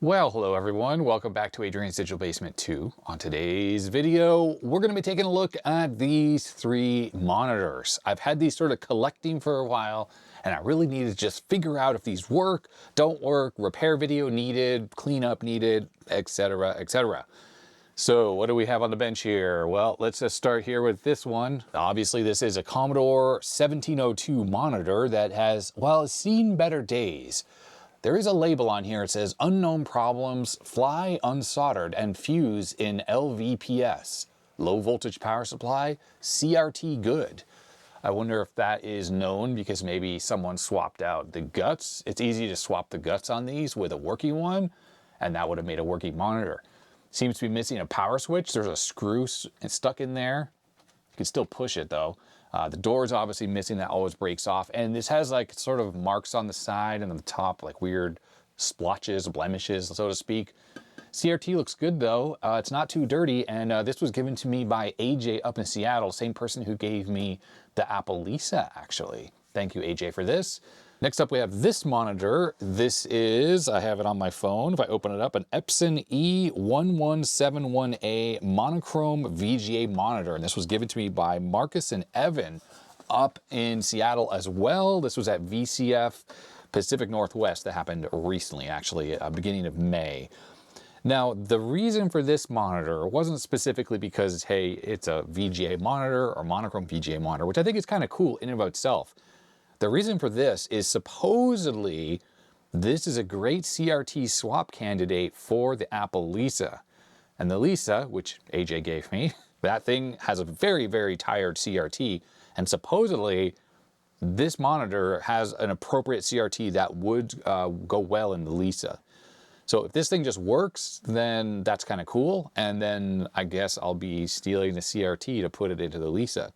Well, hello everyone. Welcome back to Adrian's Digital Basement 2. On today's video, we're going to be taking a look at these three monitors. I've had these sort of collecting for a while, and I really need to just figure out if these work, don't work, repair video needed, cleanup needed, etc., etc. So what do we have on the bench here? Well, let's just start here with this one. Obviously, this is a Commodore 1702 monitor that has, well, seen better days. There is a label on here. It says unknown problems, fly unsoldered and fuse in LVPS. Low voltage power supply, CRT good. I wonder if that is known because maybe someone swapped out the guts. It's easy to swap the guts on these with a working one, and that would have made a working monitor. Seems to be missing a power switch. There's a screw stuck in there. You can still push it though. The door is obviously missing, that always breaks off. And this has like sort of marks on the side and on the top, like weird splotches, blemishes, so to speak. CRT looks good though. It's not too dirty. And this was given to me by AJ up in Seattle, same person who gave me the Apple Lisa actually. Thank you AJ for this. Next up we have this monitor. This is, I have it on my phone, if I open it up, an Epson E1171A monochrome VGA monitor. And this was given to me by Marcus and Evan up in Seattle as well. This was at VCF Pacific Northwest that happened recently, actually, beginning of May. Now, the reason for this monitor wasn't specifically because, hey, it's a VGA monitor or monochrome VGA monitor, which I think is kind of cool in and of itself. The reason for this is supposedly this is a great CRT swap candidate for the Apple Lisa. And the Lisa, which AJ gave me, that thing has a very, very tired CRT. And supposedly this monitor has an appropriate CRT that would go well in the Lisa. So if this thing just works, then that's kind of cool. And then I guess I'll be stealing the CRT to put it into the Lisa.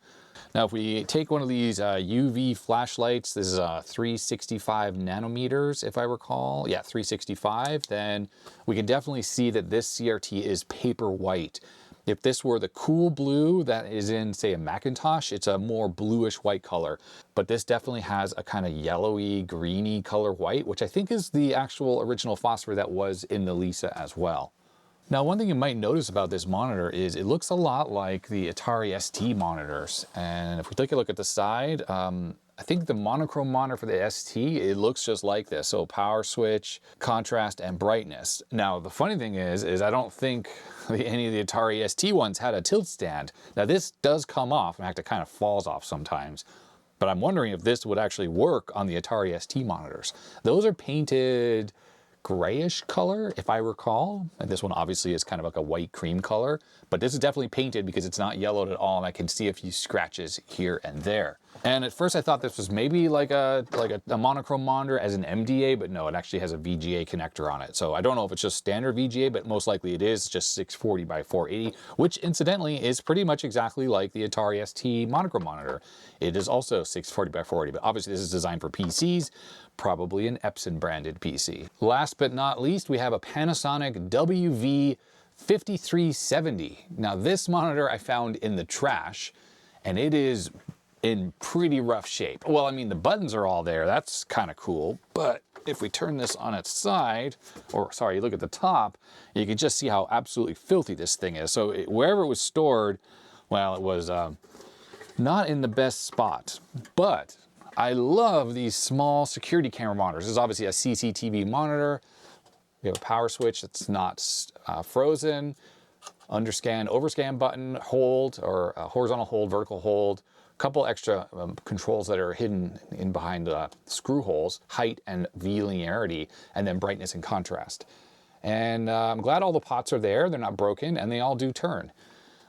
Now, if we take one of these UV flashlights, this is 365 nanometers, if I recall. Yeah, 365, then we can definitely see that this CRT is paper white. If this were the cool blue that is in, say, a Macintosh, it's a more bluish white color. But this definitely has a kind of yellowy, greeny color white, which I think is the actual original phosphor that was in the Lisa as well. Now, one thing you might notice about this monitor is it looks a lot like the Atari ST monitors. And if we take a look at the side, I think the monochrome monitor for the ST, it looks just like this. So power switch, contrast, and brightness. Now, the funny thing is I don't think any of the Atari ST ones had a tilt stand. Now, this does come off. In fact, it kind of falls off sometimes. But I'm wondering if this would actually work on the Atari ST monitors. Those are painted grayish color, if I recall. And this one obviously is kind of like a white cream color, but this is definitely painted because it's not yellowed at all, and I can see a few scratches here and there. And at first I thought this was maybe like a monochrome monitor as an MDA, but no, it actually has a VGA connector on it. So I don't know if it's just standard VGA, but most likely it is just 640 by 480, which incidentally is pretty much exactly like the Atari ST monochrome monitor. It is also 640 by 480, but obviously this is designed for PCs, probably an Epson branded PC. Last but not least, we have a Panasonic WV-5370. Now this monitor I found in the trash, and it is in pretty rough shape. Well, I mean, the buttons are all there. That's kind of cool. But if we turn this on its side, or sorry, you look at the top, you can just see how absolutely filthy this thing is. So wherever it was stored, well, it was not in the best spot. But I love these small security camera monitors. This is obviously a CCTV monitor. We have a power switch that's not frozen. Underscan, overscan button, hold, or horizontal hold, vertical hold. Couple extra controls that are hidden in behind the screw holes, height and V-linearity, and then brightness and contrast. And I'm glad all the pots are there. They're not broken, and they all do turn.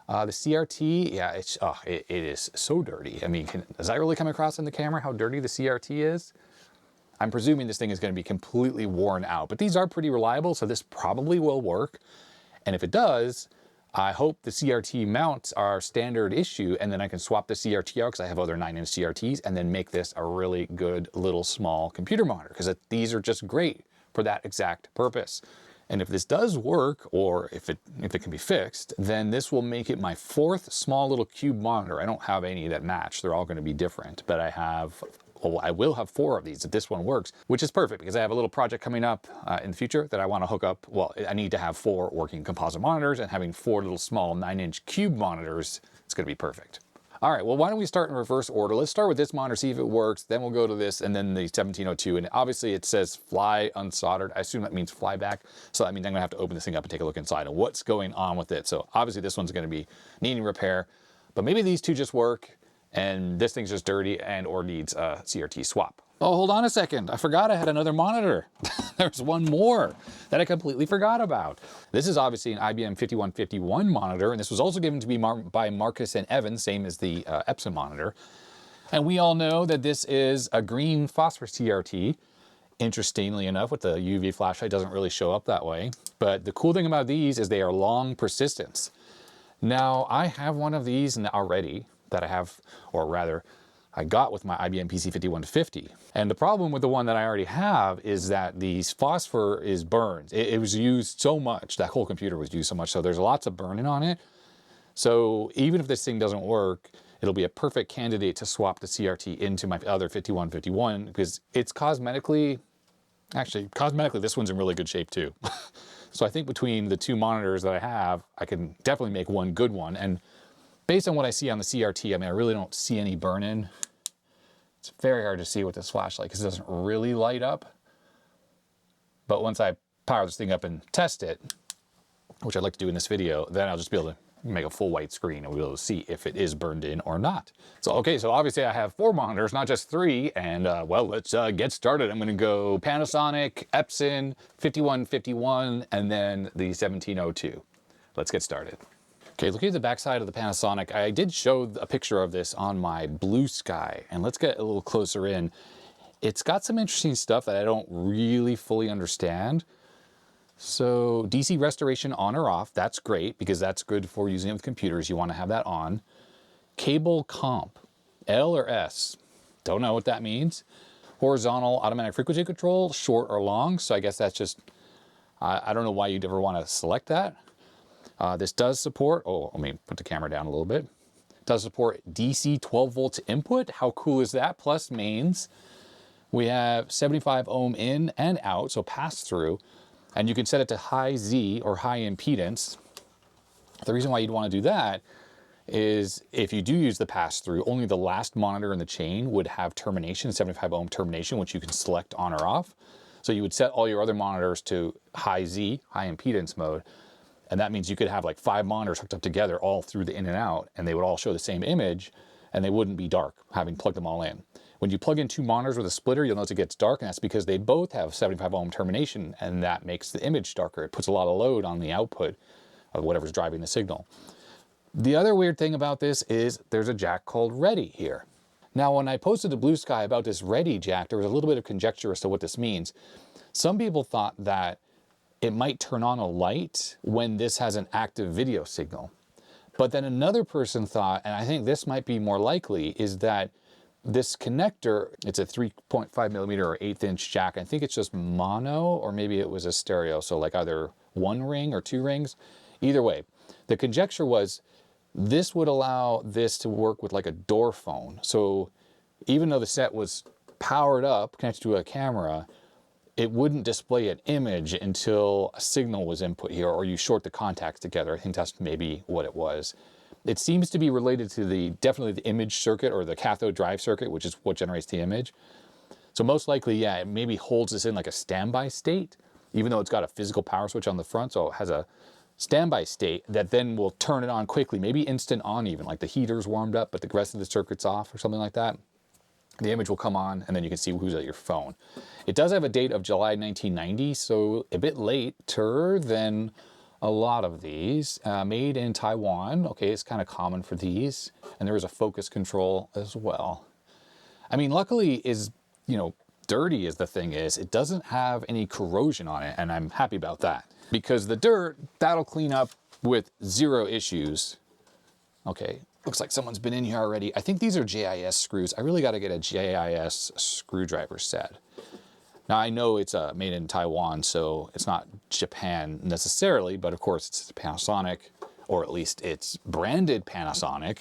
The CRT, yeah, it is so dirty. I mean, does that really come across in the camera how dirty the CRT is? I'm presuming this thing is going to be completely worn out, but these are pretty reliable, so this probably will work. And if it does, I hope the CRT mounts are standard issue, and then I can swap the CRT out because I have other 9-inch CRTs, and then make this a really good little small computer monitor, because these are just great for that exact purpose. And if this does work, or if it can be fixed, then this will make it my fourth small little cube monitor. I don't have any that match. They're all going to be different, but I have well, I will have 4 of these if this one works, which is perfect because I have a little project coming up in the future that I want to hook up. Well, I need to have 4 working composite monitors, and having 4 little small 9-inch cube monitors, it's going to be perfect. All right, well, why don't we start in reverse order? Let's start with this monitor, see if it works, then we'll go to this, and then the 1702. And obviously it says fly unsoldered. I assume that means fly back. So that means I'm gonna have to open this thing up and take a look inside and what's going on with it. So obviously this one's gonna be needing repair, but maybe these 2 just work and this thing's just dirty and or needs a CRT swap. Oh, hold on a second. I forgot I had another monitor. There's one more that I completely forgot about. This is obviously an IBM 5151 monitor, and this was also given to me by Marcus and Evan, same as the Epson monitor. And we all know that this is a green phosphorus CRT. Interestingly enough, with the UV flashlight, doesn't really show up that way. But the cool thing about these is they are long persistence. Now, I have one of these already that I have, or rather, I got with my IBM PC5150. And the problem with the one that I already have is that the phosphor is burned. It was used so much, that whole computer was used so much, so there's lots of burning on it. So even if this thing doesn't work, it'll be a perfect candidate to swap the CRT into my other 5151 because it's cosmetically, this one's in really good shape too. So I think between the 2 monitors that I have, I can definitely make one good one. And based on what I see on the CRT, I mean, I really don't see any burn-in. It's very hard to see with this flashlight because it doesn't really light up. But once I power this thing up and test it, which I'd like to do in this video, then I'll just be able to make a full white screen and we'll be able to see if it is burned in or not. So, okay, so obviously I have 4 monitors, not just 3. And well, let's get started. I'm gonna go Panasonic, Epson, 5151, and then the 1702. Let's get started. Okay, looking at the backside of the Panasonic, I did show a picture of this on my Bluesky, and let's get a little closer in. It's got some interesting stuff that I don't really fully understand. So DC restoration on or off, that's great because that's good for using it with computers. You want to have that on. Cable comp, L or S, don't know what that means. Horizontal automatic frequency control, short or long. So I guess that's just, I don't know why you'd ever want to select that. This does support, let me put the camera down a little bit. It does support DC 12 volts input. How cool is that? Plus mains. We have 75 ohm in and out, so pass through. And you can set it to high Z or high impedance. The reason why you'd want to do that is if you do use the pass through, only the last monitor in the chain would have termination, 75 ohm termination, which you can select on or off. So you would set all your other monitors to high Z, high impedance mode. And that means you could have like 5 monitors hooked up together all through the in and out, and they would all show the same image, and they wouldn't be dark, having plugged them all in. When you plug in 2 monitors with a splitter, you'll notice it gets dark, and that's because they both have 75 ohm termination, and that makes the image darker. It puts a lot of load on the output of whatever's driving the signal. The other weird thing about this is there's a jack called Ready here. Now, when I posted to Bluesky about this Ready jack, there was a little bit of conjecture as to what this means. Some people thought that it might turn on a light when this has an active video signal. But then another person thought, and I think this might be more likely, is that this connector, it's a 3.5 millimeter or 1/8 inch jack. I think it's just mono, or maybe it was a stereo. So like either 1 ring or 2 rings. Either way, the conjecture was this would allow this to work with like a door phone. So even though the set was powered up, connected to a camera, it wouldn't display an image until a signal was input here, or you short the contacts together. I think that's maybe what it was. It seems to be related to definitely the image circuit or the cathode drive circuit, which is what generates the image. So most likely, yeah, it maybe holds this in like a standby state, even though it's got a physical power switch on the front. So it has a standby state that then will turn it on quickly, maybe instant on even, like the heater's warmed up, but the rest of the circuit's off or something like that. The image will come on and then you can see who's at your phone. It does have a date of July 1990, so a bit later than a lot of these. Made in Taiwan. Okay, it's kind of common for these. And there is a focus control as well. I mean, luckily dirty as the thing is, it doesn't have any corrosion on it, and I'm happy about that. Because the dirt, that'll clean up with 0 issues. Okay, looks like someone's been in here already. I think these are JIS screws. I really got to get a JIS screwdriver set. Now I know it's made in Taiwan, so it's not Japan necessarily, but of course it's Panasonic, or at least it's branded Panasonic.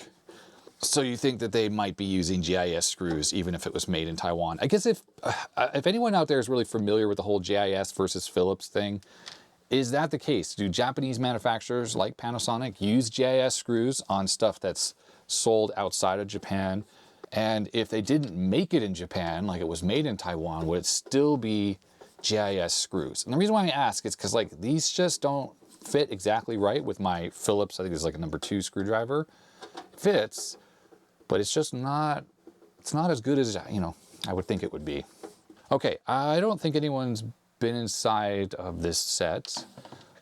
So you think that they might be using GIS screws, even if it was made in Taiwan? I guess if anyone out there is really familiar with the whole GIS versus Philips thing, is that the case? Do Japanese manufacturers like Panasonic use GIS screws on stuff that's sold outside of Japan? And if they didn't make it in Japan, like it was made in Taiwan, would it still be GIS screws? And the reason why I ask is because like these just don't fit exactly right with my Philips. I think it's like a number 2 screwdriver. It fits, but it's just not, it's not as good as, you know, I would think it would be. Okay, I don't think anyone's been inside of this set,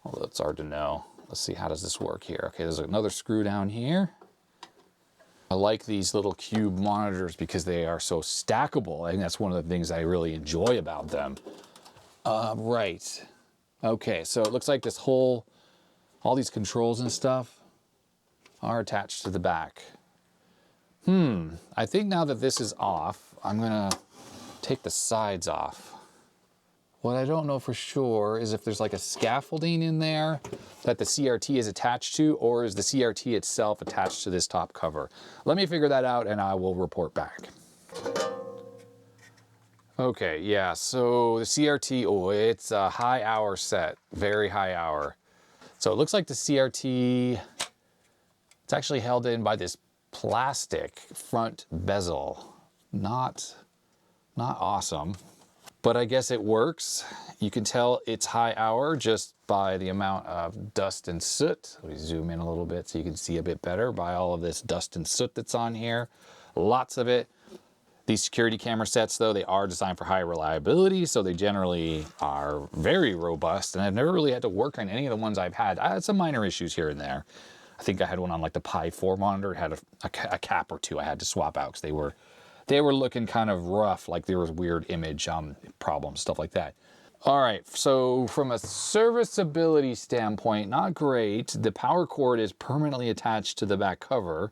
although it's hard to know. Let's see, how does this work here? Okay, there's another screw down here. I like these little cube monitors because they are so stackable. I think that's one of the things I really enjoy about them. Right. Okay, so it looks like this whole, all these controls and stuff are attached to the back. I think now that this is off, I'm gonna take the sides off. What I don't know for sure is if there's like a scaffolding in there that the CRT is attached to, or is the CRT itself attached to this top cover. Let me figure that out and I will report back. Okay, yeah, so the CRT, oh, it's a high hour set, very high hour. So it looks like the CRT, it's actually held in by this plastic front bezel. Not awesome, but I guess it works. You can tell it's high hour just by the amount of dust and soot. We zoom in a little bit so you can see a bit better by all of this dust and soot that's on here. Lots of it. These security camera sets, though, they are designed for high reliability, so they generally are very robust, and I've never really had to work on any of the ones I've had. I had some minor issues here and there. I think I had one on like the Pi 4 monitor. It had a cap or two I had to swap out because they were looking kind of rough, like there was weird image problems, stuff like that. All right, so from a serviceability standpoint, not great. The power cord is permanently attached to the back cover,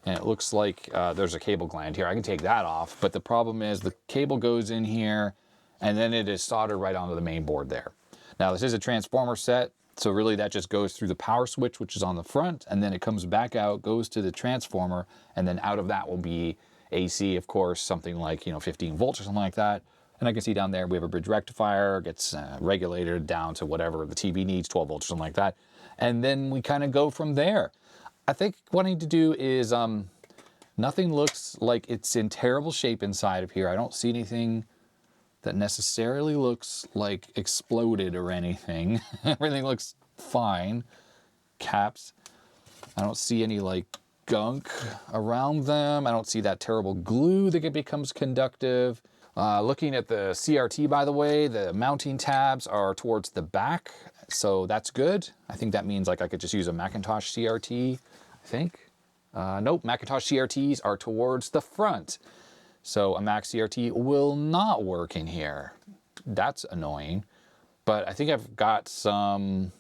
and it looks like there's a cable gland here. I can take that off, but the problem is the cable goes in here, and then it is soldered right onto the main board there. Now, this is a transformer set, so really that just goes through the power switch, which is on the front, and then it comes back out, goes to the transformer, and then out of that will be AC, of course, something like, 15 volts or something like that. And I can see down there we have a bridge rectifier, gets regulated down to whatever the TV needs, 12 volts or something like that. And then we kind of go from there. I think what I need to do is, nothing looks like it's in terrible shape inside of here. I don't see anything that necessarily looks like exploded or anything. Everything looks fine. Caps. I don't see any like gunk around them. I don't see that terrible glue that becomes conductive. Looking at the CRT, by the way, the mounting tabs are towards the back, so that's good. I think that means like I could just use a Macintosh CRT, I think. Nope, Macintosh CRTs are towards the front. So a Mac CRT will not work in here. That's annoying. But I think I've got some,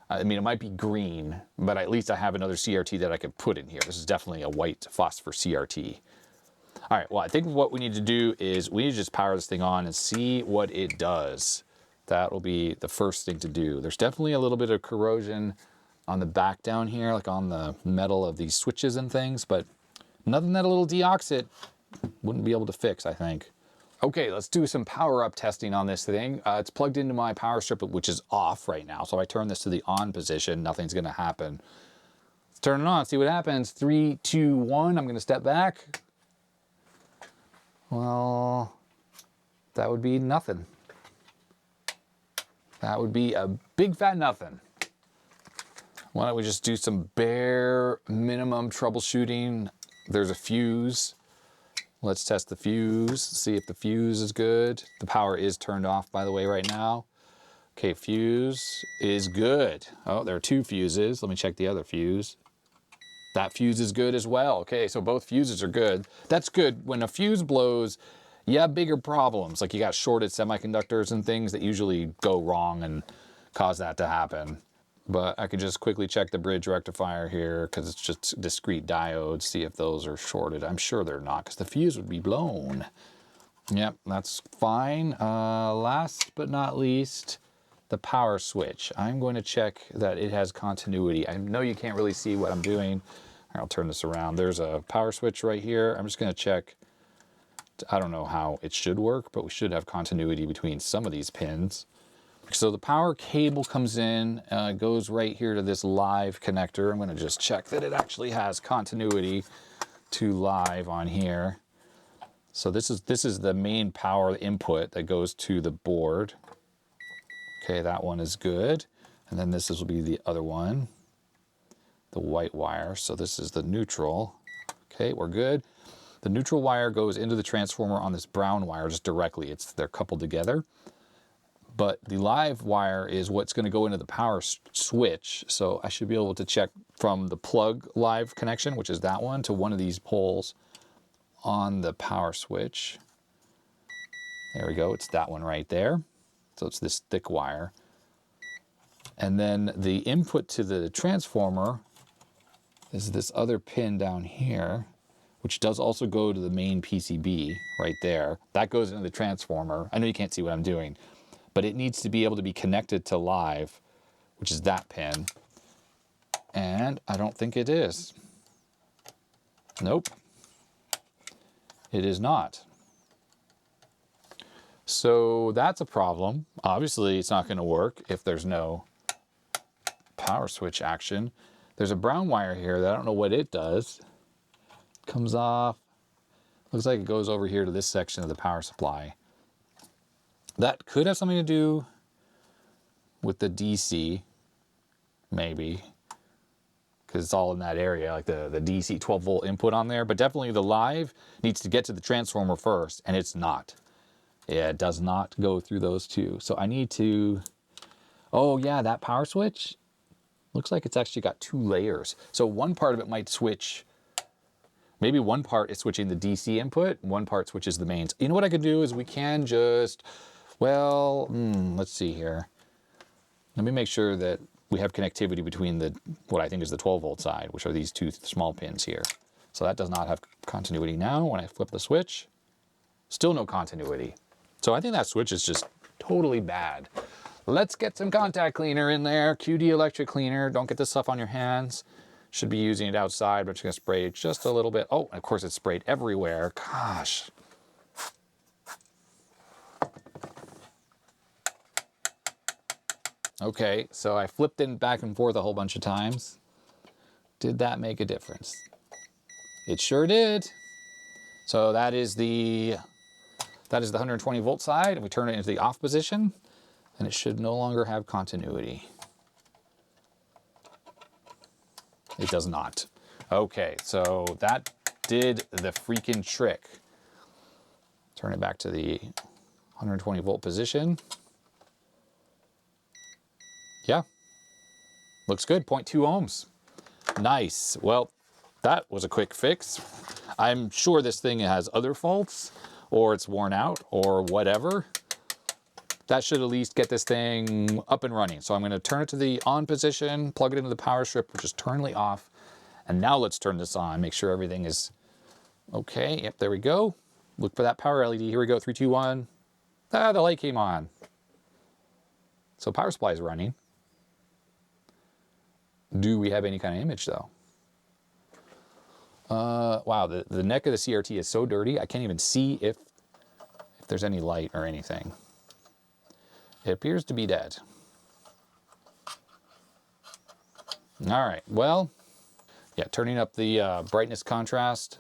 I mean, it might be green, but at least I have another CRT that I could put in here. This is definitely a white phosphor CRT. All right, well, I think what we need to do is we need to just power this thing on and see what it does. That will be the first thing to do. There's definitely a little bit of corrosion on the back down here, like on the metal of these switches and things, but nothing that a little deoxit wouldn't be able to fix, I think. Okay, let's do some power up testing on this thing. It's plugged into my power strip, which is off right now. So if I turn this to the on position, nothing's gonna happen. Let's turn it on, see what happens. 3, 2, 1, I'm gonna step back. Well, that would be nothing. That would be a big fat nothing. Why don't we just do some bare minimum troubleshooting? There's a fuse. Let's test the fuse, see if the fuse is good. The power is turned off, by the way, right now. Okay, fuse is good. Oh, there are 2 fuses. Let me check the other fuse. That fuse is good as well. Okay, so both fuses are good. That's good. When a fuse blows, you have bigger problems. Like you got shorted semiconductors and things that usually go wrong and cause that to happen. But I could just quickly check the bridge rectifier here because it's just discrete diodes, see if those are shorted. I'm sure they're not because the fuse would be blown. Yep, that's fine. Last but not least, the power switch. I'm going to check that it has continuity. I know you can't really see what I'm doing. I'll turn this around. There's a power switch right here. I'm just going to check. I don't know how it should work, but we should have continuity between some of these pins. So the power cable comes in, goes right here to this live connector. I'm going to just check that it actually has continuity to live on here. So this is the main power input that goes to the board. Okay, that one is good. And then this will be the other one, the white wire. So this is the neutral. Okay, we're good. The neutral wire goes into the transformer on this brown wire just directly. They're coupled together. But the live wire is what's going to go into the power switch. So I should be able to check from the plug live connection, which is that one, to one of these poles on the power switch. There we go. It's that one right there. So it's this thick wire. And then the input to the transformer is this other pin down here, which does also go to the main PCB right there. That goes into the transformer. I know you can't see what I'm doing, but it needs to be able to be connected to live, which is that pin. And I don't think it is. Nope. It is not. So that's a problem. Obviously, it's not going to work if there's no power switch action. There's a brown wire here that I don't know what it does. Comes off. Looks like it goes over here to this section of the power supply. That could have something to do with the DC, maybe, because it's all in that area, like the DC 12 volt input on there. But definitely the live needs to get to the transformer first, and it's not. Yeah, it does not go through those two. So I need to, oh yeah, that power switch looks like it's actually got two layers. So one part of it might switch, maybe one part is switching the DC input, one part switches the mains. You know what I could do is we can just, well, let's see here. Let me make sure that we have connectivity between the, what I think is the 12 volt side, which are these two small pins here. So that does not have continuity now. When I flip the switch, still no continuity. So I think that switch is just totally bad. Let's get some contact cleaner in there. QD electric cleaner. Don't get this stuff on your hands. Should be using it outside, but you're gonna spray it just a little bit. Oh, of course it's sprayed everywhere. Gosh. Okay, so I flipped it back and forth a whole bunch of times. Did that make a difference? It sure did. So that is the 120 volt side, and we turn it into the off position, and it should no longer have continuity. It does not. Okay, so that did the freaking trick. Turn it back to the 120 volt position. Yeah, looks good, 0.2 ohms. Nice. Well, that was a quick fix. I'm sure this thing has other faults, or it's worn out, or whatever. That should at least get this thing up and running. So I'm going to turn it to the on position, plug it into the power strip, which is currently off. And now let's turn this on, make sure everything is okay. Yep, there we go. Look for that power LED. Here we go, 3, 2, 1. Ah, the light came on. So power supply is running. Do we have any kind of image though? Wow, the neck of the CRT is so dirty, I can't even see if there's any light or anything. It appears to be dead. All right, well, yeah, turning up the brightness contrast,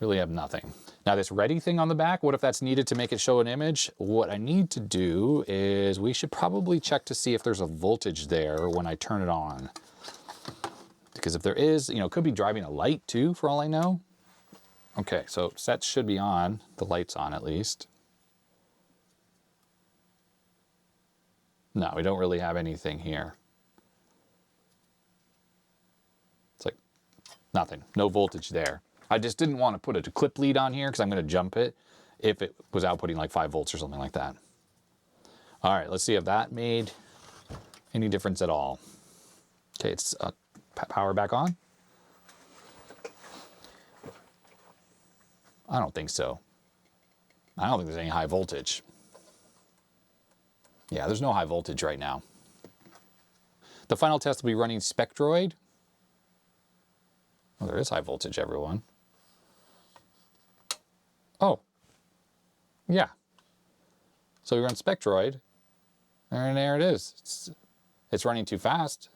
really have nothing. Now this ready thing on the back, what if that's needed to make it show an image? What I need to do is we should probably check to see if there's a voltage there when I turn it on. Because if there is, you know, it could be driving a light too, for all I know. Okay, so set should be on, the light's on at least. No, we don't really have anything here. It's like nothing, no voltage there. I just didn't want to put a clip lead on here because I'm going to jump it if it was outputting like 5 volts or something like that. All right, let's see if that made any difference at all. Okay, it's power back on. I don't think so. I don't think there's any high voltage. Yeah, there's no high voltage right now. The final test will be running Spectroid. Well, there is high voltage, everyone. Oh, yeah. So we run Spectroid, and there it is. It's running too fast.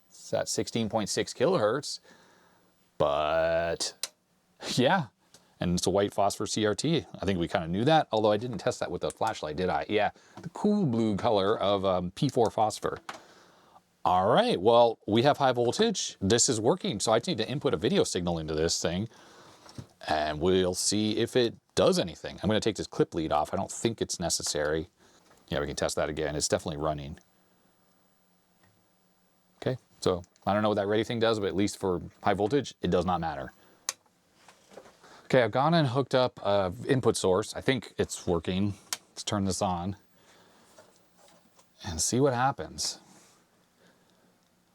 It's at 16.6 kilohertz, but yeah. And it's a white phosphor CRT. I think we kind of knew that, although I didn't test that with the flashlight, did I? Yeah, the cool blue color of P4 phosphor. All right, well, we have high voltage. This is working, so I need to input a video signal into this thing, and we'll see if it does anything. I'm going to take this clip lead off. I don't think it's necessary. Yeah, we can test that again. It's definitely running. Okay, so I don't know what that ready thing does, but at least for high voltage, it does not matter. Okay, I've gone and hooked up an input source. I think it's working. Let's turn this on and see what happens.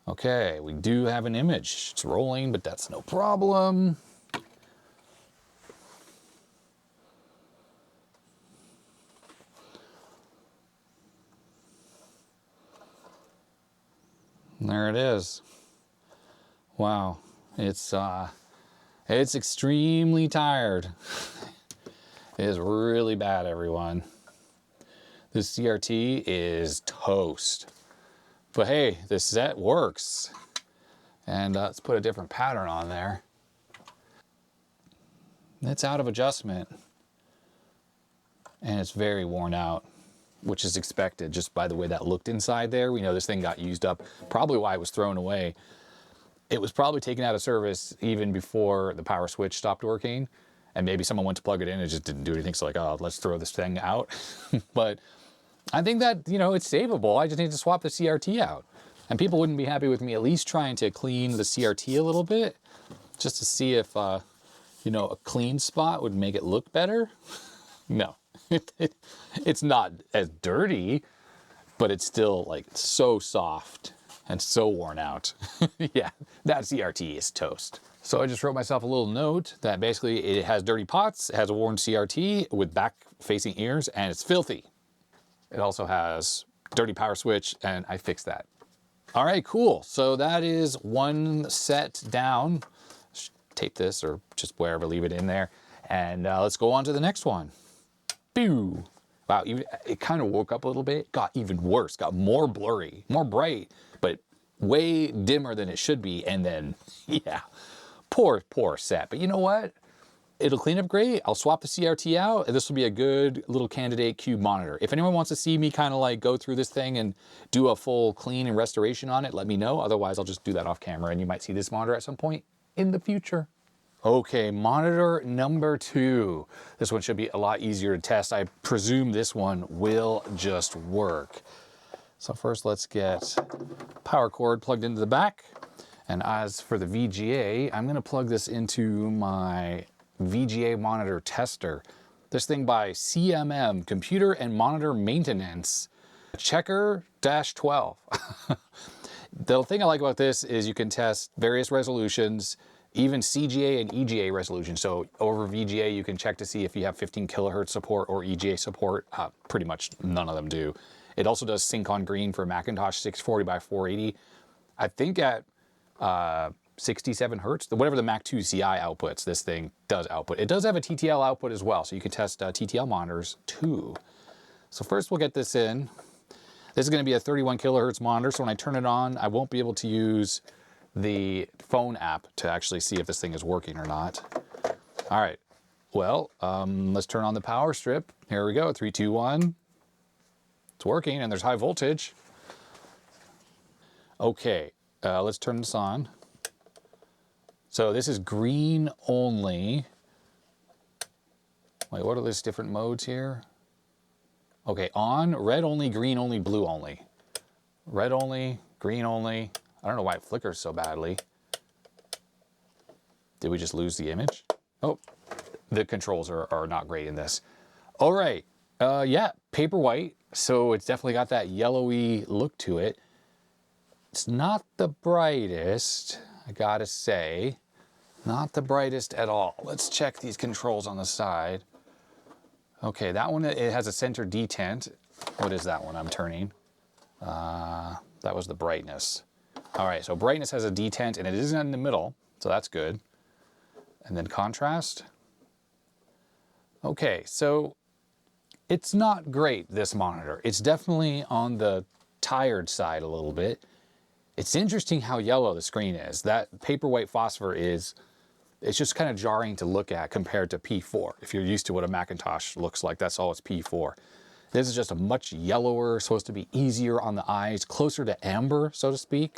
Okay, we do have an image. It's rolling, but that's no problem. And there it is. Wow, it's extremely tired. It is really bad, everyone. This CRT is toast. But hey, this set works. And let's put a different pattern on there. It's out of adjustment. And it's very worn out, which is expected just by the way that looked inside there. We know this thing got used up, probably why it was thrown away. It was probably taken out of service even before the power switch stopped working. And maybe someone went to plug it in and just didn't do anything. So like, oh, let's throw this thing out. But I think that, you know, it's savable. I just need to swap the CRT out. And people wouldn't be happy with me at least trying to clean the CRT a little bit, just to see if, you know, a clean spot would make it look better. No, it's not as dirty, but it's still like so soft and so worn out. Yeah, that CRT is toast. So I just wrote myself a little note that basically it has dirty pots, it has a worn CRT with back-facing ears, and it's filthy. It also has dirty power switch, and I fixed that. All right, cool. So that is one set down. Tape this or just wherever, leave it in there. And let's go on to the next one. Pew! Wow, it kind of woke up a little bit, got even worse, got more blurry, more bright, but way dimmer than it should be. And then, yeah, poor set. But you know what? It'll clean up great. I'll swap the CRT out, and this will be a good little candidate cube monitor. If anyone wants to see me kind of like go through this thing and do a full clean and restoration on it, let me know. Otherwise, I'll just do that off camera, and you might see this monitor at some point in the future. Okay, monitor number 2. This one should be a lot easier to test. I presume this one will just work. So first, let's get power cord plugged into the back. And as for the VGA, I'm gonna plug this into my VGA monitor tester. This thing by CMM, Computer and Monitor Maintenance, Checker-12. The thing I like about this is you can test various resolutions, even CGA and EGA resolution. So over VGA, you can check to see if you have 15 kilohertz support or EGA support. Pretty much none of them do. It also does sync on green for Macintosh 640 by 480. I think at 67 hertz, whatever the Mac 2 CI outputs, this thing does output. It does have a TTL output as well, so you can test TTL monitors too. So first we'll get this in. This is going to be a 31 kilohertz monitor, so when I turn it on, I won't be able to use the phone app to actually see if this thing is working or not. All right, well, let's turn on the power strip. Here we go, 3, 2, 1. It's working, and there's high voltage. Okay, let's turn this on. So this is green only. Wait, what are these different modes here? Okay, on, red only, green only, blue only. Red only, green only. I don't know why it flickers so badly. Did we just lose the image? Oh, the controls are not great in this. All right, yeah, paper white. So it's definitely got that yellowy look to it. It's not the brightest, I gotta say. Not the brightest at all. Let's check these controls on the side. Okay, that one, it has a center detent. What is that one I'm turning? That was the brightness. All right, so brightness has a detent and it isn't in the middle, so that's good. And then contrast. Okay, so it's not great, this monitor. It's definitely on the tired side a little bit. It's interesting how yellow the screen is. That paper white phosphor is, it's just kind of jarring to look at compared to P4. If you're used to what a Macintosh looks like, that's all it's P4. This is just a much yellower, supposed to be easier on the eyes, closer to amber, so to speak.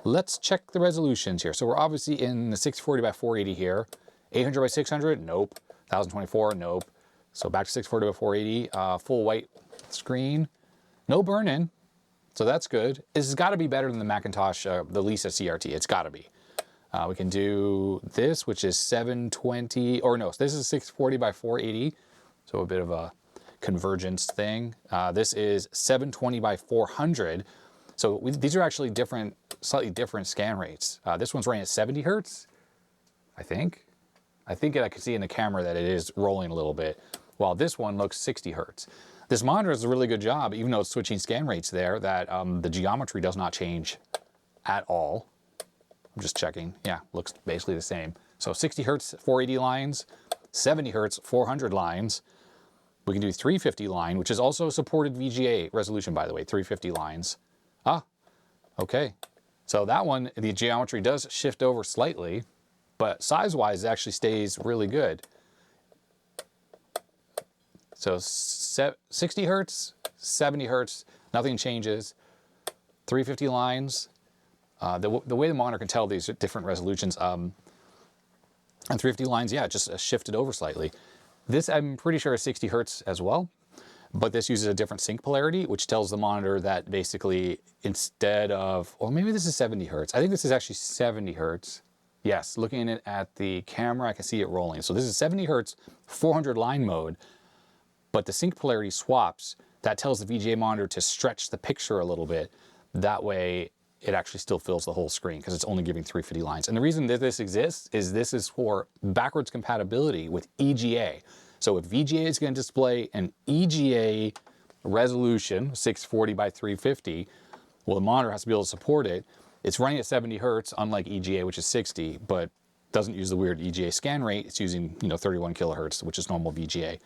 Let's check the resolutions here. So we're obviously in the 640 by 480 here. 800 by 600, nope. 1024, nope. So back to 640 by 480, full white screen. No burn-in, so that's good. This has got to be better than the Macintosh, the Lisa CRT. It's got to be. We can do this, which is 720, or no, this is 640 by 480. So a bit of a convergence thing. This is 720 by 400. So these are actually different, slightly different scan rates. This one's running at 70 Hertz, I think. I can see in the camera that it is rolling a little bit, while this one looks 60 Hertz. This monitor does a really good job, even though it's switching scan rates there, that the geometry does not change at all. I'm just checking. Yeah, looks basically the same. So 60 Hertz, 480 lines, 70 Hertz, 400 lines. We can do 350 line, which is also supported VGA resolution, by the way, 350 lines. Ah, okay. So that one, the geometry does shift over slightly, but size-wise, it actually stays really good. So 60 Hertz, 70 Hertz, nothing changes. 350 lines. The way the monitor can tell these different resolutions, and 350 lines, yeah, just shifted over slightly. This, I'm pretty sure, is 60 Hertz as well, but this uses a different sync polarity, which tells the monitor that basically instead of, or maybe this is 70 Hertz. I think this is actually 70 Hertz. Yes, looking at the camera, I can see it rolling. So this is 70 Hertz, 400 line mode, but the sync polarity swaps. That tells the VGA monitor to stretch the picture a little bit. That way, it actually still fills the whole screen because it's only giving 350 lines. And the reason that this exists is this is for backwards compatibility with EGA. So if VGA is going to display an EGA resolution, 640 by 350, well, the monitor has to be able to support it. It's running at 70 Hertz, unlike EGA, which is 60, but doesn't use the weird EGA scan rate. It's using, 31 kilohertz, which is normal VGA.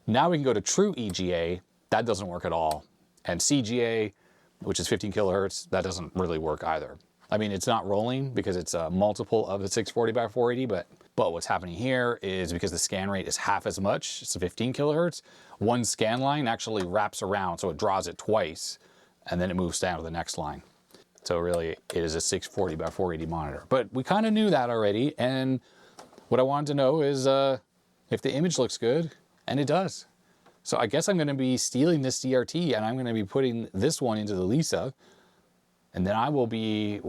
Now we can go to true EGA. That doesn't work at all. And CGA, which is 15 kilohertz, that doesn't really work either. I mean, it's not rolling because it's a multiple of the 640 by 480, but what's happening here is because the scan rate is half as much, it's 15 kilohertz, one scan line actually wraps around, so it draws it twice, and then it moves down to the next line. So really, it is a 640 by 480 monitor. But we kind of knew that already, and what I wanted to know is if the image looks good, and it does. So I guess I'm going to be stealing this CRT, and I'm going to be putting this one into the Lisa, and then I'll be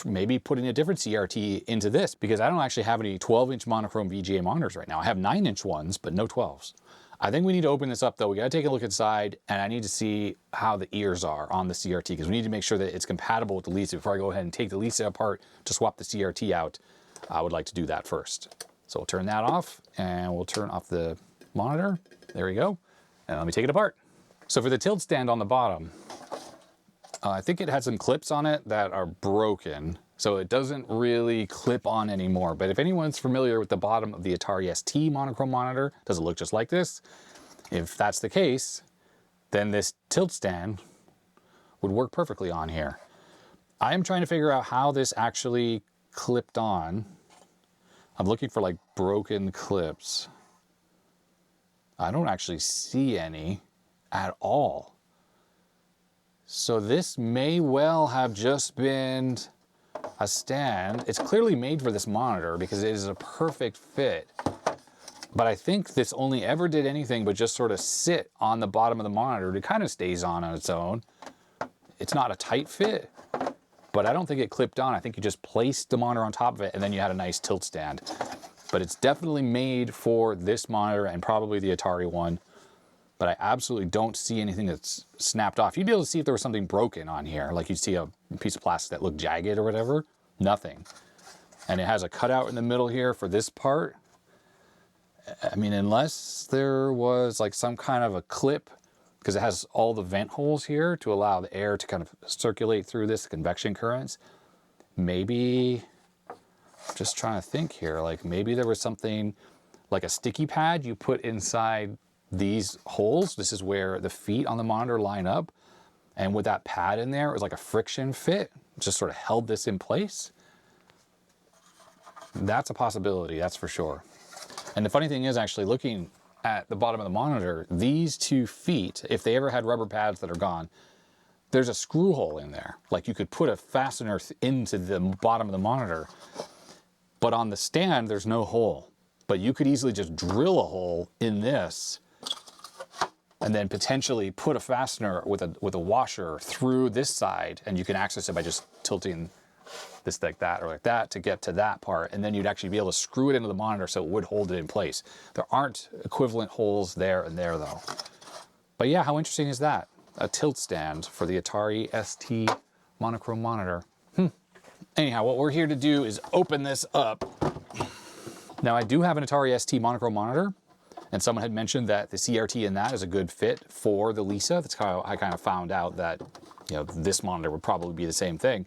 maybe putting a different CRT into this, because I don't actually have any 12-inch monochrome VGA monitors right now. I have 9-inch ones, but no 12s. I think we need to open this up though. We got to take a look inside, and I need to see how the ears are on the CRT, because we need to make sure that it's compatible with the Lisa. Before I go ahead and take the Lisa apart to swap the CRT out, I would like to do that first. So we'll turn that off, and we'll turn off the monitor. There we go. And let me take it apart. So for the tilt stand on the bottom, I think it had some clips on it that are broken, so it doesn't really clip on anymore. But if anyone's familiar with the bottom of the Atari ST monochrome monitor, does it look just like this? If that's the case, then this tilt stand would work perfectly on here. I am trying to figure out how this actually clipped on. I'm looking for like broken clips. I don't actually see any at all. So this may well have just been a stand. It's clearly made for this monitor because it is a perfect fit. But I think this only ever did anything but just sort of sit on the bottom of the monitor. It kind of stays on its own. It's not a tight fit, but I don't think it clipped on. I think you just placed the monitor on top of it and then you had a nice tilt stand. But it's definitely made for this monitor and probably the Atari one. But I absolutely don't see anything that's snapped off. You'd be able to see if there was something broken on here, like you'd see a piece of plastic that looked jagged or whatever. Nothing. And it has a cutout in the middle here for this part. I mean, unless there was like some kind of a clip because it has all the vent holes here to allow the air to kind of circulate through this, convection currents. Maybe, just trying to think here, like maybe there was something like a sticky pad you put inside these holes. This is where the feet on the monitor line up. And with that pad in there, it was like a friction fit, just sort of held this in place. That's a possibility, that's for sure. And the funny thing is, actually looking at the bottom of the monitor, these 2 feet, if they ever had rubber pads that are gone, there's a screw hole in there. Like you could put a fastener into the bottom of the monitor, but on the stand, there's no hole. But you could easily just drill a hole in this and then potentially put a fastener with a washer through this side, and you can access it by just tilting this like that or like that to get to that part, and then you'd actually be able to screw it into the monitor so it would hold it in place. There aren't equivalent holes there and there though. But yeah, how interesting is that? A tilt stand for the Atari ST monochrome monitor. Anyhow, what we're here to do is open this up. Now I do have an Atari ST monochrome monitor, and someone had mentioned that the CRT in that is a good fit for the Lisa. That's how I kind of found out that, you know, this monitor would probably be the same thing.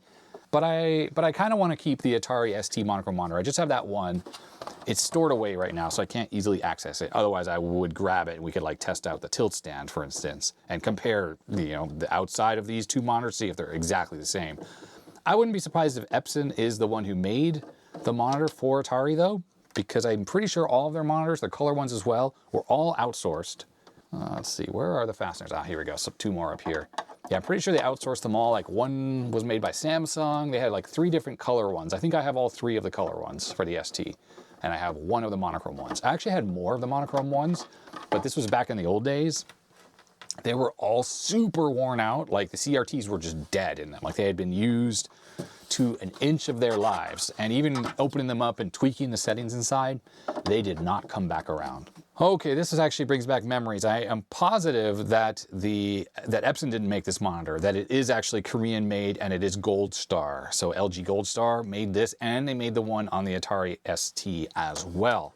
But I kind of want to keep the Atari ST monochrome monitor. I just have that one. It's stored away right now, so I can't easily access it. Otherwise, I would grab it and we could like test out the tilt stand, for instance, and compare, you know, the outside of these 2 monitors, see if they're exactly the same. I wouldn't be surprised if Epson is the one who made the monitor for Atari though, because I'm pretty sure all of their monitors, their color ones as well, were all outsourced. Let's see, where are the fasteners? Ah, here we go, so 2 more up here. Yeah, I'm pretty sure they outsourced them all. Like one was made by Samsung. They had like 3 different color ones. I think I have all 3 of the color ones for the ST, and I have 1 of the monochrome ones. I actually had more of the monochrome ones, but this was back in the old days. They were all super worn out. Like the CRTs were just dead in them. Like they had been used to an inch of their lives, and even opening them up and tweaking the settings inside, they did not come back around. Okay, this actually brings back memories. I am positive that Epson didn't make this monitor, that it is actually Korean made and it is Gold Star. So LG Gold Star made this, and they made the one on the Atari ST as well.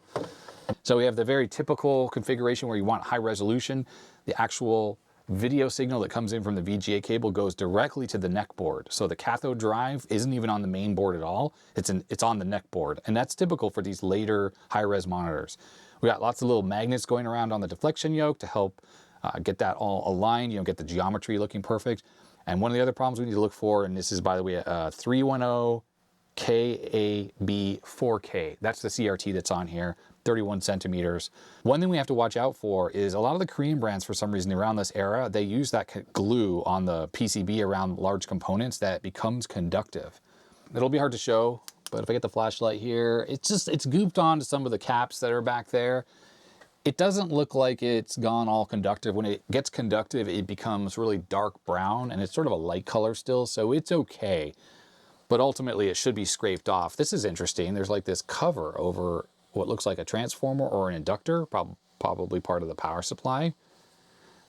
So we have the very typical configuration where you want high resolution. The actual video signal that comes in from the VGA cable goes directly to the neck board. So the cathode drive isn't even on the main board at all. It's on the neck board. And that's typical for these later high-res monitors. We got lots of little magnets going around on the deflection yoke to help get that all aligned, you know, get the geometry looking perfect. And one of the other problems we need to look for, and this is, by the way, a 310 KAB4K. That's the CRT that's on here, 31 centimeters. One thing we have to watch out for is a lot of the Korean brands, for some reason around this era, they use that glue on the PCB around large components that becomes conductive. It'll be hard to show, but if I get the flashlight here, it's gooped onto some of the caps that are back there. It doesn't look like it's gone all conductive. When it gets conductive, it becomes really dark brown, and it's sort of a light color still, so it's okay. But ultimately, it should be scraped off. This is interesting. There's like this cover over what looks like a transformer or an inductor, probably part of the power supply.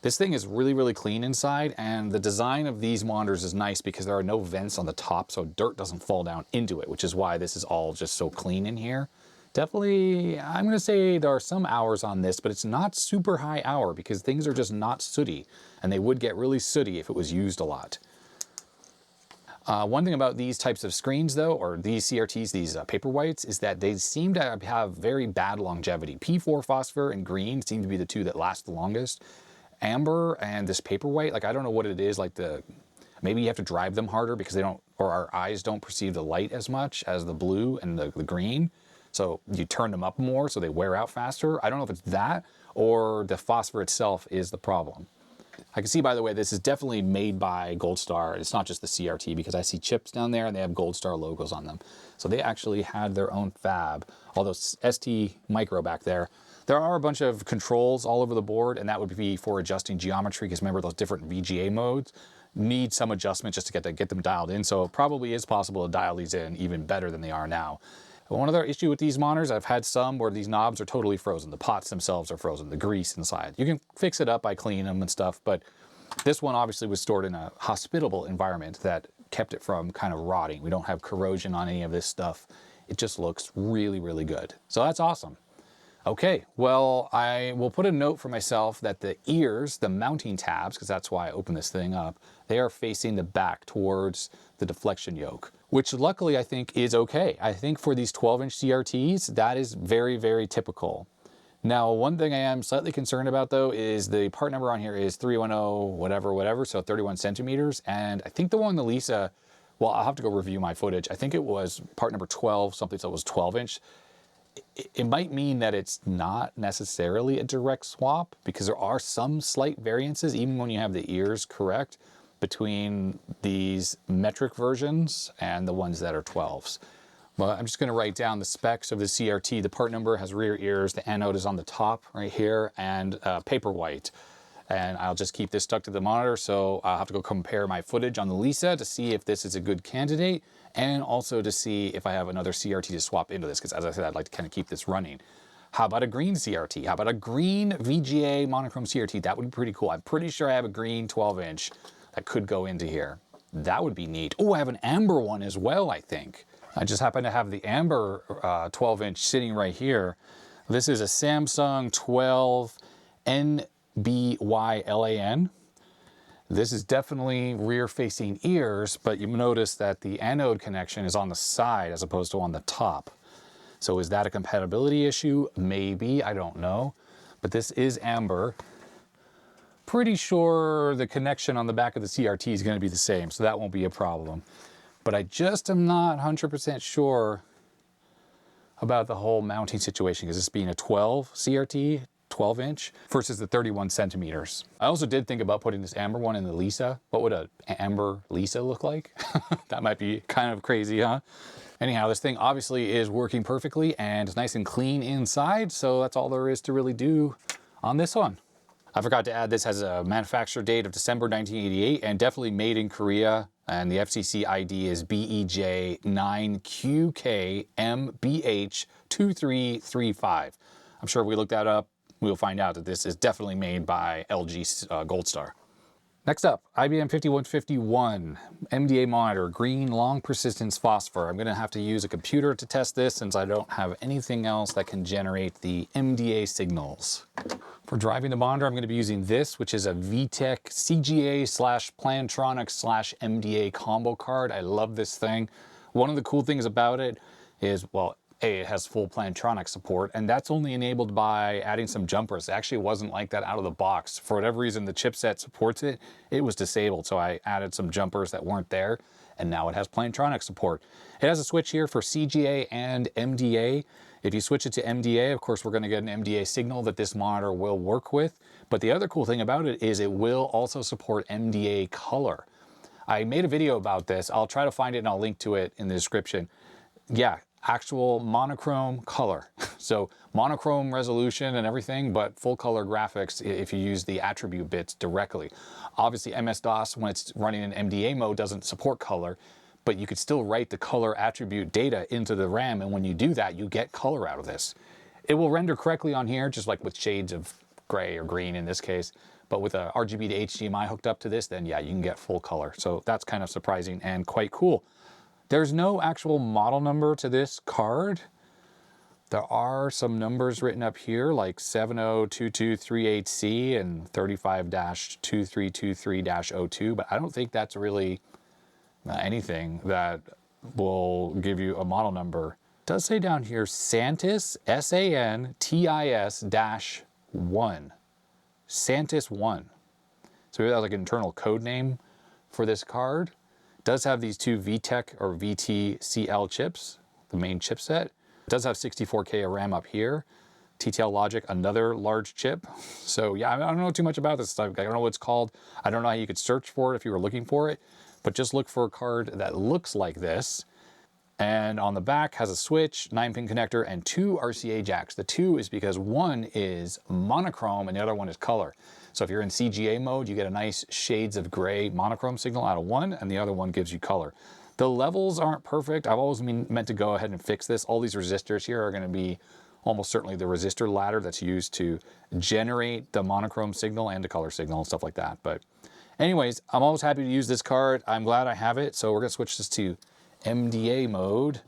This thing is really, really clean inside, and the design of these monitors is nice because there are no vents on the top, so dirt doesn't fall down into it, which is why this is all just so clean in here. Definitely, I'm gonna say there are some hours on this, but it's not super high hour because things are just not sooty, and they would get really sooty if it was used a lot. One thing about these types of screens though, or these CRTs, these Paperwhites, is that they seem to have very bad longevity. P4 phosphor and green seem to be the 2 that last the longest. Amber and this Paperwhite, like I don't know what it is, like maybe you have to drive them harder because they don't, or our eyes don't perceive the light as much as the blue and the green. So you turn them up more so they wear out faster. I don't know if it's that or the phosphor itself is the problem. I can see, by the way, this is definitely made by Gold Star. It's not just the CRT because I see chips down there and they have Gold Star logos on them. So they actually had their own fab. Although ST Micro back there, there are a bunch of controls all over the board, and that would be for adjusting geometry because remember those different VGA modes need some adjustment just to get them dialed in. So it probably is possible to dial these in even better than they are now. One other issue with these monitors, I've had some where these knobs are totally frozen. The pots themselves are frozen, the grease inside. You can fix it up by cleaning them and stuff, but this one obviously was stored in a hospitable environment that kept it from kind of rotting. We don't have corrosion on any of this stuff. It just looks really, really good. So that's awesome. Okay, well, I will put a note for myself that the ears, the mounting tabs, because that's why I opened this thing up, they are facing the back towards the deflection yoke, which luckily I think is okay. I think for these 12-inch CRTs, that is very, very typical. Now, one thing I am slightly concerned about though is the part number on here is 310 whatever, so 31 centimeters. And I think the one on the Lisa, well, I'll have to go review my footage. I think it was part number 12, something that was 12-inch. It might mean that it's not necessarily a direct swap because there are some slight variances, even when you have the ears correct, between these metric versions and the ones that are 12s. Well, I'm just going to write down the specs of the CRT. The part number has rear ears, the anode is on the top right here, and paper white. And I'll just keep this stuck to the monitor, so I'll have to go compare my footage on the Lisa to see if this is a good candidate, and also to see if I have another CRT to swap into this, because as I said, I'd like to kind of keep this running. How about a green CRT? How about a green VGA monochrome CRT? That would be pretty cool. I'm pretty sure I have a green 12-inch that could go into here. That would be neat. Oh, I have an amber one as well, I think. I just happen to have the amber 12-inch sitting right here. This is a Samsung 12 NBYLAN. This is definitely rear-facing ears, but you notice that the anode connection is on the side as opposed to on the top. So is that a compatibility issue? Maybe, I don't know. But this is amber. Pretty sure the connection on the back of the CRT is going to be the same, so that won't be a problem. But I just am not 100% sure about the whole mounting situation, because this being a 12 CRT, 12-inch versus the 31 centimeters. I also did think about putting this amber one in the Lisa. What would an amber Lisa look like? That might be kind of crazy, huh? Anyhow, this thing obviously is working perfectly and it's nice and clean inside, so that's all there is to really do on this one. I forgot to add this has a manufacture date of December 1988 and definitely made in Korea. And the FCC ID is BEJ9QKMBH2335. I'm sure if we look that up, we'll find out that this is definitely made by LG Gold Star. Next up, IBM 5151 MDA monitor, green long persistence phosphor. I'm gonna have to use a computer to test this since I don't have anything else that can generate the MDA signals. For driving the monitor, I'm gonna be using this, which is a VTECH CGA/Plantronics/MDA combo card. I love this thing. One of the cool things about it is, well, it has full Plantronics support, and that's only enabled by adding some jumpers. It actually wasn't like that out of the box. For whatever reason, the chipset supports it. It was disabled, so I added some jumpers that weren't there, and now it has Plantronics support. It has a switch here for CGA and MDA. If you switch it to MDA, of course, we're going to get an MDA signal that this monitor will work with. But the other cool thing about it is it will also support MDA color. I made a video about this. I'll try to find it and I'll link to it in the description. Yeah, actual monochrome color. So monochrome resolution and everything, but full color graphics if you use the attribute bits directly. Obviously MS-DOS, when it's running in MDA mode, doesn't support color, but you could still write the color attribute data into the RAM, and when you do that, you get color out of this. It will render correctly on here, just like with shades of gray or green in this case, but with a RGB to HDMI hooked up to this, then yeah, you can get full color. So that's kind of surprising and quite cool. There's no actual model number to this card. There are some numbers written up here like 702238C and 35-2323-02, but I don't think that's really anything that will give you a model number. It does say down here Santis, SANTIS-1. Santis 1. So maybe that's like an internal code name for this card. It does have these two VTECH or VTCL chips, the main chipset. It does have 64K of RAM up here. TTL Logic, another large chip. So yeah, I don't know too much about this stuff. I don't know what it's called. I don't know how you could search for it if you were looking for it, but just look for a card that looks like this. And on the back has a switch, 9-pin connector, and 2 RCA jacks. The 2 is because one is monochrome and the other one is color. So if you're in CGA mode, you get a nice shades of gray monochrome signal out of one, and the other one gives you color. The levels aren't perfect. I've always meant to go ahead and fix this. All these resistors here are going to be almost certainly the resistor ladder that's used to generate the monochrome signal and the color signal and stuff like that. But anyways, I'm always happy to use this card. I'm glad I have it. So we're going to switch this to MDA mode.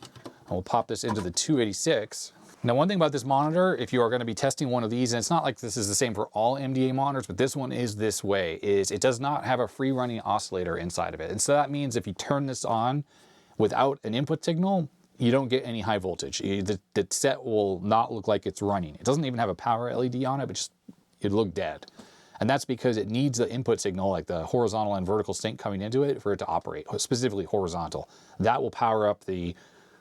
We'll pop this into the 286. Now, one thing about this monitor, if you are going to be testing one of these, and it's not like this is the same for all MDA monitors, but this one is this way, is it does not have a free running oscillator inside of it. And so that means if you turn this on without an input signal, you don't get any high voltage. The set will not look like it's running. It doesn't even have a power LED on it, but just it'd look dead. And that's because it needs the input signal, like the horizontal and vertical sync coming into it, for it to operate, specifically horizontal. That will power up the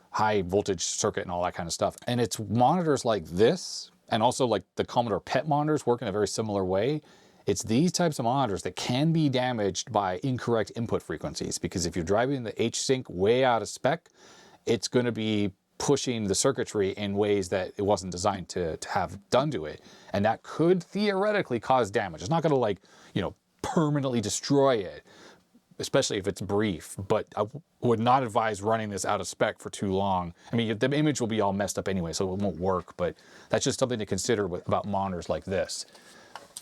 high voltage circuit and all that kind of stuff. And it's monitors like this, and also like the Commodore PET monitors work in a very similar way. It's these types of monitors that can be damaged by incorrect input frequencies, because if you're driving the H-Sync way out of spec, it's going to be pushing the circuitry in ways that it wasn't designed to have done to it. And that could theoretically cause damage. It's not going to, like, you know, permanently destroy it, especially if it's brief, but I would not advise running this out of spec for too long. I mean, the image will be all messed up anyway, so it won't work, but that's just something to consider about monitors like this.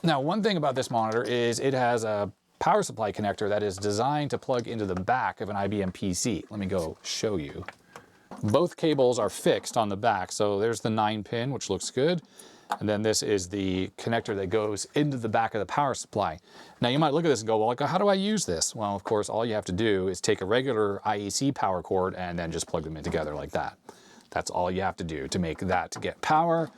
Now, one thing about this monitor is it has a power supply connector that is designed to plug into the back of an IBM PC. Let me go show you. Both cables are fixed on the back, so there's the 9-pin, which looks good. And then this is the connector that goes into the back of the power supply. Now you might look at this and go, well, like, how do I use this? Well, of course, all you have to do is take a regular IEC power cord and then just plug them in together like that. That's all you have to do to make that to get power.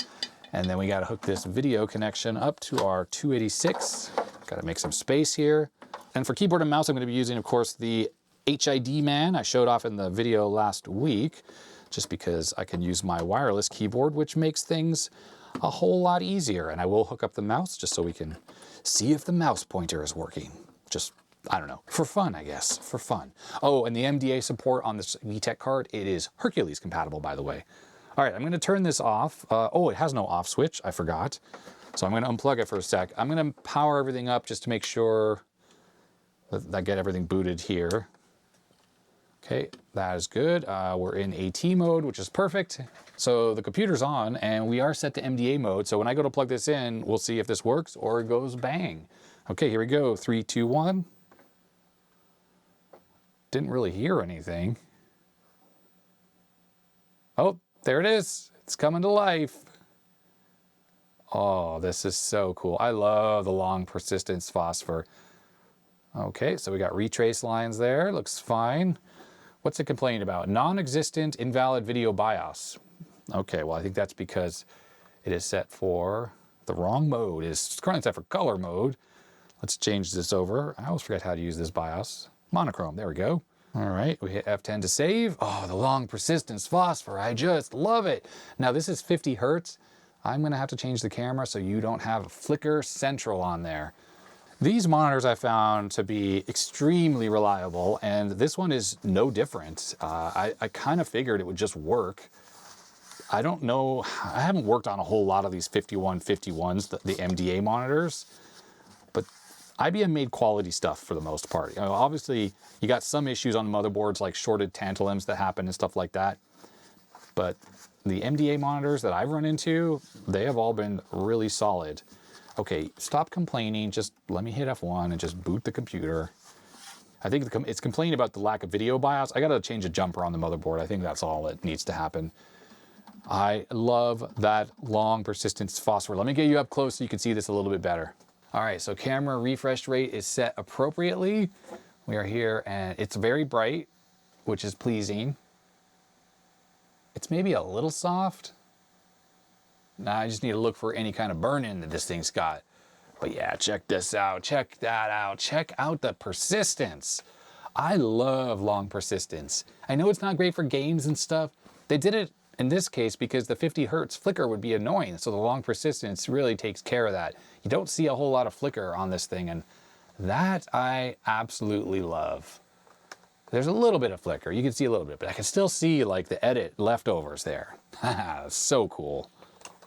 And then we got to hook this video connection up to our 286. Got to make some space here. And for keyboard and mouse, I'm going to be using, of course, the HID Man I showed off in the video last week, just because I can use my wireless keyboard, which makes things a whole lot easier. And I will hook up the mouse just so we can see if the mouse pointer is working. Just, I don't know, for fun, I guess, for fun. Oh, and the MDA support on this VTECH card, it is Hercules compatible, by the way. All right, I'm gonna turn this off. Oh, it has no off switch, I forgot. So I'm gonna unplug it for a sec. I'm gonna power everything up just to make sure that I get everything booted here. Okay, that is good. We're in AT mode, which is perfect. So the computer's on and we are set to MDA mode. So when I go to plug this in, we'll see if this works or it goes bang. Okay, here we go. 3, 2, 1. Didn't really hear anything. Oh, there it is. It's coming to life. Oh, this is so cool. I love the long persistence phosphor. Okay, so we got retrace lines there. Looks fine. What's it complaining about? Non-existent invalid video BIOS. Okay, well, I think that's because it is set for the wrong mode. It's currently set for color mode. Let's change this over. I always forget how to use this BIOS. Monochrome, there we go. All right, we hit F10 to save. Oh, the long persistence phosphor, I just love it. Now this is 50 Hertz. I'm gonna have to change the camera so you don't have flicker central on there. These monitors I found to be extremely reliable, and this one is no different. I kind of figured it would just work. I don't know, I haven't worked on a whole lot of these 5151s, the MDA monitors, but IBM made quality stuff for the most part. You know, obviously, you got some issues on motherboards like shorted tantalums that happen and stuff like that, but the MDA monitors that I've run into, they have all been really solid. Okay, stop complaining. Just let me hit F1 and just boot the computer. I think it's complaining about the lack of video BIOS. I gotta change a jumper on the motherboard. I think that's all that needs to happen. I love that long persistence phosphor. Let me get you up close so you can see this a little bit better. All right, so camera refresh rate is set appropriately. We are here and it's very bright, which is pleasing. It's maybe a little soft. Now I just need to look for any kind of burn-in that this thing's got. But yeah, check this out, check that out, check out the persistence. I love long persistence. I know it's not great for games and stuff. They did it in this case because the 50 Hertz flicker would be annoying, so the long persistence really takes care of that. You don't see a whole lot of flicker on this thing, and that I absolutely love. There's a little bit of flicker, you can see a little bit, but I can still see like the edit leftovers there. So cool.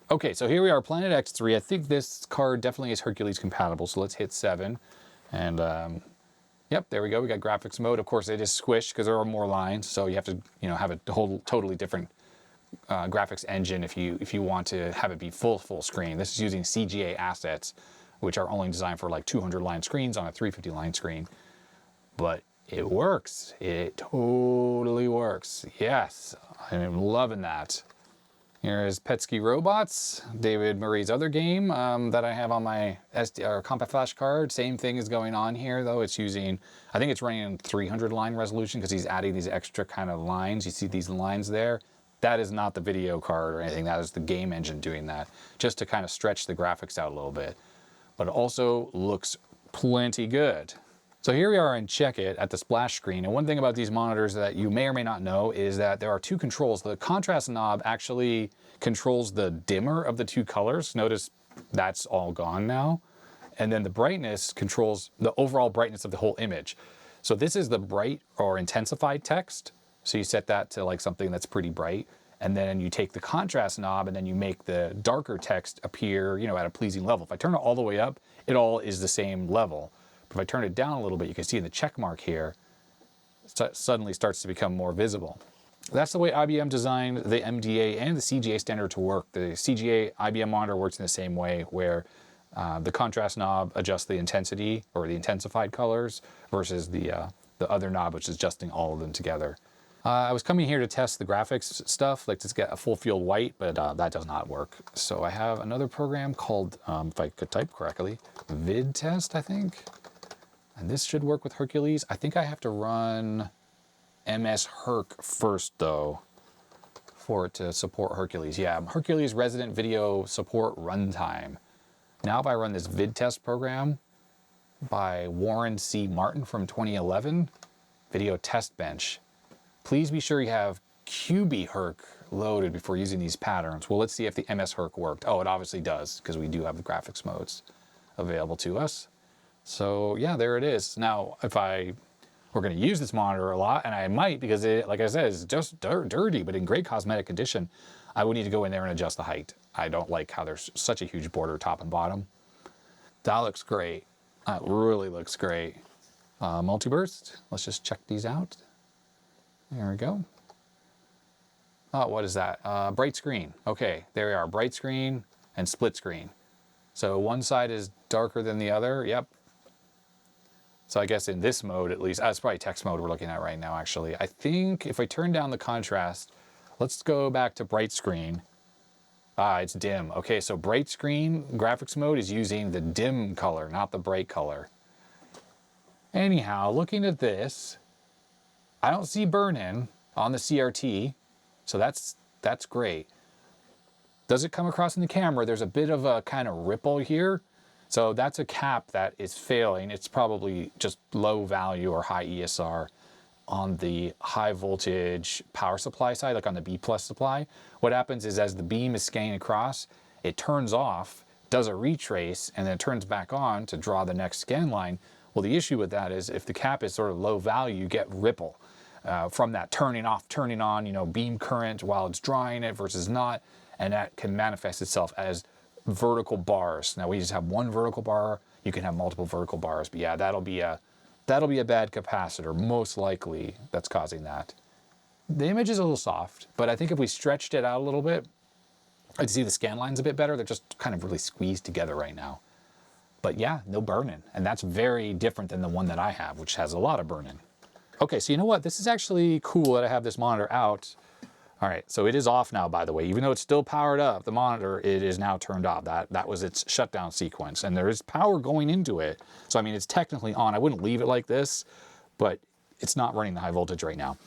Okay, so here we are, Planet X3. I think this card definitely is Hercules compatible, so let's hit 7. And yep, there we go. We got graphics mode. Of course, it is squished because there are more lines, so you have to, you know, have a whole totally different graphics engine if you want to have it be full screen. This is using CGA assets, which are only designed for like 200 line screens on a 350 line screen. But it works. It totally works. Yes, I'm loving that. Here is Petsky Robots, David Murray's other game that I have on my SD or Compact Flash card. Same thing is going on here, though. It's using, I think it's running in 300 line resolution because he's adding these extra kind of lines. You see these lines there? That is not the video card or anything. That is the game engine doing that, just to kind of stretch the graphics out a little bit. But it also looks plenty good. So here we are in Check It at the splash screen. And one thing about these monitors that you may or may not know is that there are two controls. The contrast knob actually controls the dimmer of the two colors. Notice that's all gone now. And then the brightness controls the overall brightness of the whole image. So this is the bright or intensified text. So you set that to like something that's pretty bright. And then you take the contrast knob and then you make the darker text appear, you know, at a pleasing level. If I turn it all the way up, it all is the same level. But if I turn it down a little bit, you can see in the check mark here, it suddenly starts to become more visible. That's the way IBM designed the MDA and the CGA standard to work. The CGA IBM monitor works in the same way, where the contrast knob adjusts the intensity or the intensified colors versus the other knob, which is adjusting all of them together. I was coming here to test the graphics stuff, like to get a full field white, but that does not work. So I have another program called, if I could type correctly, VTECH, I think. And this should work with Hercules. I think I have to run MS Herc first, though, for it to support Hercules. Yeah, Hercules Resident Video Support Runtime. Now if I run this VidTest program by Warren C. Martin from 2011, Video Test Bench, please be sure you have QB Herc loaded before using these patterns. Well, let's see if the MS Herc worked. Oh, it obviously does, because we do have the graphics modes available to us. So yeah, there it is. Now, if we're going to use this monitor a lot, and I might, because it, like I said, it's just dirty, but in great cosmetic condition, I would need to go in there and adjust the height. I don't like how there's such a huge border top and bottom. That looks great. That really looks great. Multiburst, let's just check these out. There we go. Oh, what is that? Bright screen. Okay, there we are. Bright screen and split screen. So one side is darker than the other. Yep. So I guess in this mode, at least, it's probably text mode we're looking at right now, actually. I think if I turn down the contrast, let's go back to bright screen. Ah, it's dim. Okay, so bright screen graphics mode is using the dim color, not the bright color. Anyhow, looking at this, I don't see burn-in on the CRT, so that's great. Does it come across in the camera? There's a bit of a kind of ripple here. So that's a cap that is failing. It's probably just low value or high ESR on the high voltage power supply side, like on the B+ supply. What happens is as the beam is scanning across, it turns off, does a retrace, and then it turns back on to draw the next scan line. Well, the issue with that is if the cap is sort of low value, you get ripple from that turning off, turning on, you know, beam current while it's drawing it versus not. And that can manifest itself as vertical bars. Now we just have one vertical bar. You can have multiple vertical bars, but yeah, that'll be a bad capacitor, most likely, that's causing that. The image is a little soft, but I think if we stretched it out a little bit, I'd see the scan lines a bit better. They're just kind of really squeezed together right now. But yeah, no burn-in, and that's very different than the one that I have, which has a lot of burn-in. Okay, so you know what? This is actually cool that I have this monitor out. All right, so it is off now, by the way. Even though it's still powered up, the monitor, it is now turned off. That was its shutdown sequence, and there is power going into it. So, I mean, it's technically on. I wouldn't leave it like this, but it's not running the high voltage right now.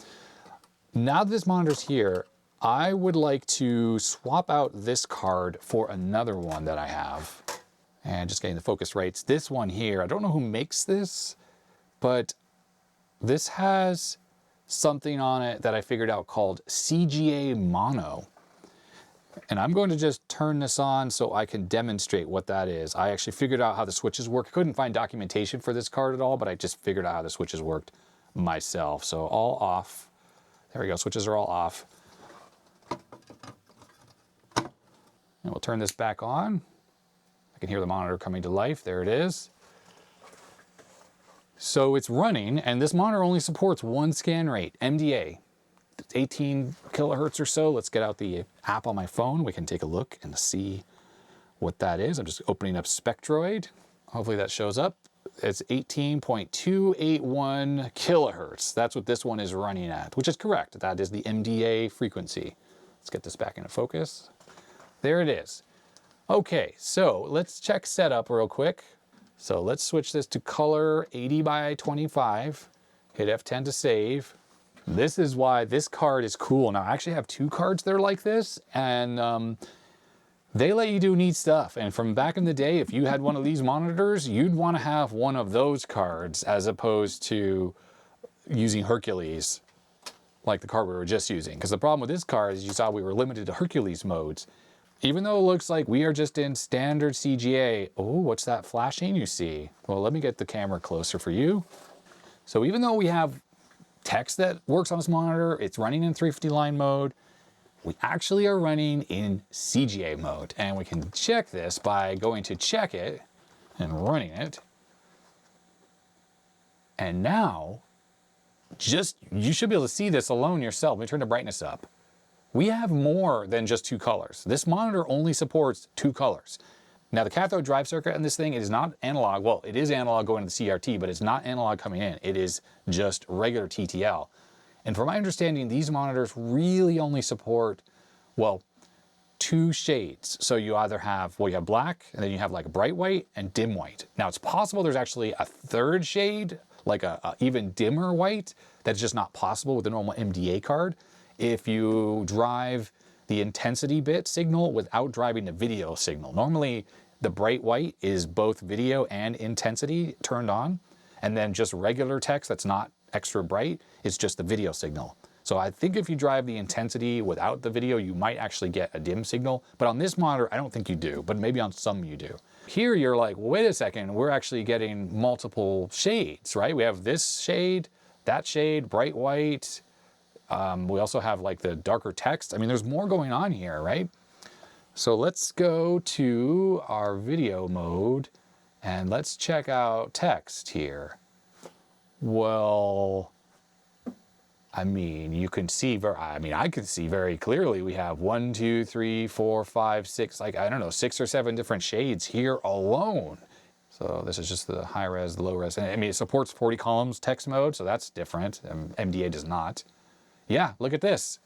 Now that this monitor's here, I would like to swap out this card for another one that I have. And just getting the focus rates. This one here, I don't know who makes this, but this has something on it that I figured out called CGA Mono. And I'm going to just turn this on so I can demonstrate what that is. I actually figured out how the switches work. I couldn't find documentation for this card at all, but I just figured out how the switches worked myself. So all off. There we go, switches are all off. And we'll turn this back on. I can hear the monitor coming to life. There it is. So it's running, and this monitor only supports one scan rate, MDA. It's 18 kilohertz or so. Let's get out the app on my phone. We can take a look and see what that is. I'm just opening up Spectroid. Hopefully that shows up. It's 18.281 kilohertz. That's what this one is running at, which is correct. That is the MDA frequency. Let's get this back into focus. There it is. Okay, so let's check setup real quick. So let's switch this to color 80 by 25. Hit F10 to save. This is why this card is cool. Now I actually have two cards that are like this, and they let you do neat stuff. And from back in the day, if you had one of these monitors, you'd want to have one of those cards as opposed to using Hercules, like the card we were just using. Because the problem with this card is you saw we were limited to Hercules modes. Even though it looks like we are just in standard CGA. Oh, what's that flashing you see? Well, let me get the camera closer for you. So even though we have text that works on this monitor, it's running in 350 line mode, we actually are running in CGA mode. And we can check this by going to check it and running it. And now, you should be able to see this alone yourself. Let me turn the brightness up. We have more than just two colors. This monitor only supports two colors. Now the cathode drive circuit in this thing is not analog. Well, it is analog going to the CRT, but it's not analog coming in. It is just regular TTL. And from my understanding, these monitors really only support, well, two shades. So you either have, well, you have black, and then you have like bright white and dim white. Now it's possible there's actually a third shade, like a even dimmer white, that's just not possible with the normal MDA card. If you drive the intensity bit signal without driving the video signal. Normally, the bright white is both video and intensity turned on, and then just regular text that's not extra bright is just the video signal. So I think if you drive the intensity without the video, you might actually get a dim signal, but on this monitor, I don't think you do, but maybe on some you do. Here you're like, well, wait a second, we're actually getting multiple shades, right? We have this shade, that shade, bright white. We also have like the darker text. I mean, there's more going on here, right? So let's go to our video mode and let's check out text here. Well, I mean, you can see, I can see very clearly we have 1, 2, 3, 4, 5, 6, like, I don't know, 6 or 7 different shades here alone. So this is just the high res, the low res. And I mean, it supports 40 columns text mode, so that's different. MDA does not. Yeah, look at this.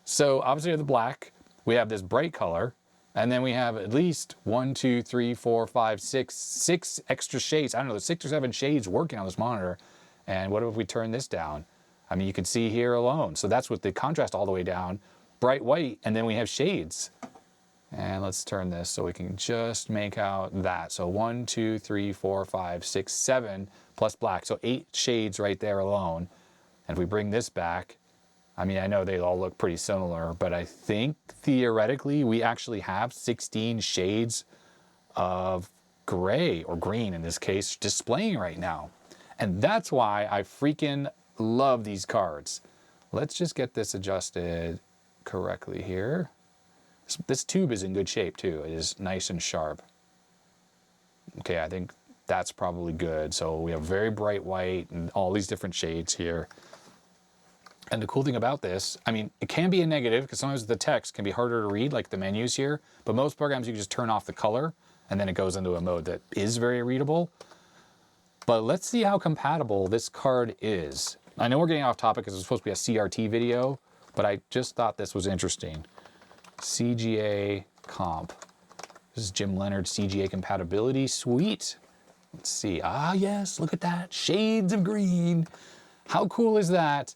So obviously the black, we have this bright color, and then we have at least 1, 2, 3, 4, 5, 6 extra shades. I don't know, there's 6 or 7 shades working on this monitor. And what if we turn this down? I mean, you can see here alone. So that's with the contrast all the way down, bright white, and then we have shades. And let's turn this so we can just make out that. So 1, 2, 3, 4, 5, 6, 7 plus black. So 8 shades right there alone. And if we bring this back, I mean, I know they all look pretty similar, but I think theoretically we actually have 16 shades of gray, or green in this case, displaying right now. And that's why I freaking love these cards. Let's just get this adjusted correctly here. This tube is in good shape too. It is nice and sharp. Okay, I think that's probably good. So we have very bright white and all these different shades here. And the cool thing about this, I mean, it can be a negative because sometimes the text can be harder to read, like the menus here, but most programs you can just turn off the color and then it goes into a mode that is very readable. But let's see how compatible this card is. I know we're getting off topic because it's supposed to be a CRT video, but I just thought this was interesting. CGA comp. This is Jim Leonard's CGA compatibility suite. Let's see. Ah, yes, look at that. Shades of green. How cool is that?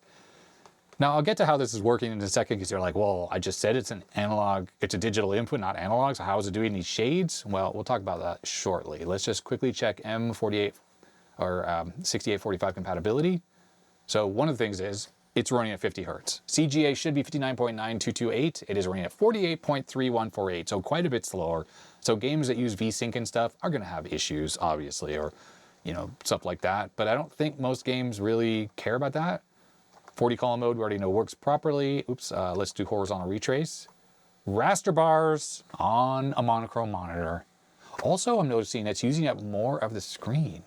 Now, I'll get to how this is working in a second because you're like, well, I just said it's an analog, it's a digital input, not analog, so how is it doing these shades? Well, we'll talk about that shortly. Let's just quickly check M48 or 6845 compatibility. So one of the things is it's running at 50 hertz. CGA should be 59.9228. It is running at 48.3148, so quite a bit slower. So games that use VSync and stuff are going to have issues, obviously, or stuff like that. But I don't think most games really care about that. 40 column mode we already know works properly. Oops, let's do horizontal retrace. Raster bars on a monochrome monitor. Also, I'm noticing it's using up more of the screen.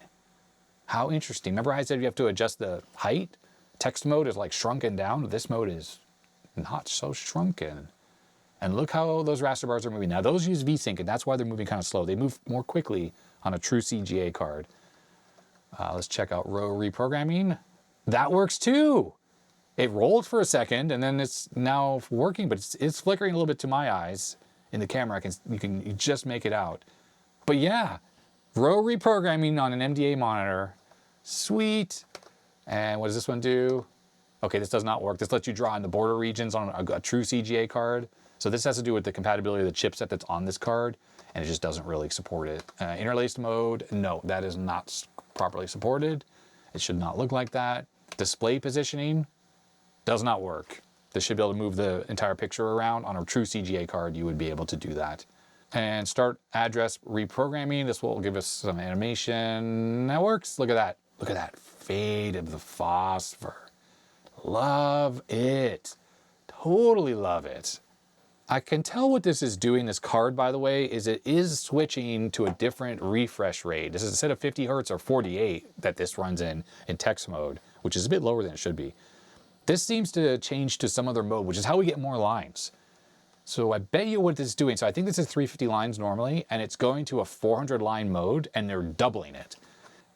How interesting. Remember I said you have to adjust the height? Text mode is like shrunken down. This mode is not so shrunken. And look how those raster bars are moving. Now those use VSync and that's why they're moving kind of slow. They move more quickly on a true CGA card. Let's check out row reprogramming. That works too. It rolled for a second and then it's now working, but it's flickering a little bit to my eyes. In the camera, you can just make it out. But yeah, row reprogramming on an MDA monitor. Sweet. And what does this one do? Okay, this does not work. This lets you draw in the border regions on a true CGA card. So this has to do with the compatibility of the chipset that's on this card, and it just doesn't really support it. Interlaced mode, no, that is not properly supported. It should not look like that. Display positioning does not work. This should be able to move the entire picture around. On a true CGA card, you would be able to do that. And start address reprogramming. This will give us some animation. That works. Look at that. Look at that fade of the phosphor. Love it. Totally love it. I can tell what this is doing, this card, by the way, is it is switching to a different refresh rate. This is instead of 50 hertz or 48 that this runs in text mode, which is a bit lower than it should be. This seems to change to some other mode, which is how we get more lines. So I bet you what this is doing. So I think this is 350 lines normally, and it's going to a 400 line mode, and they're doubling it.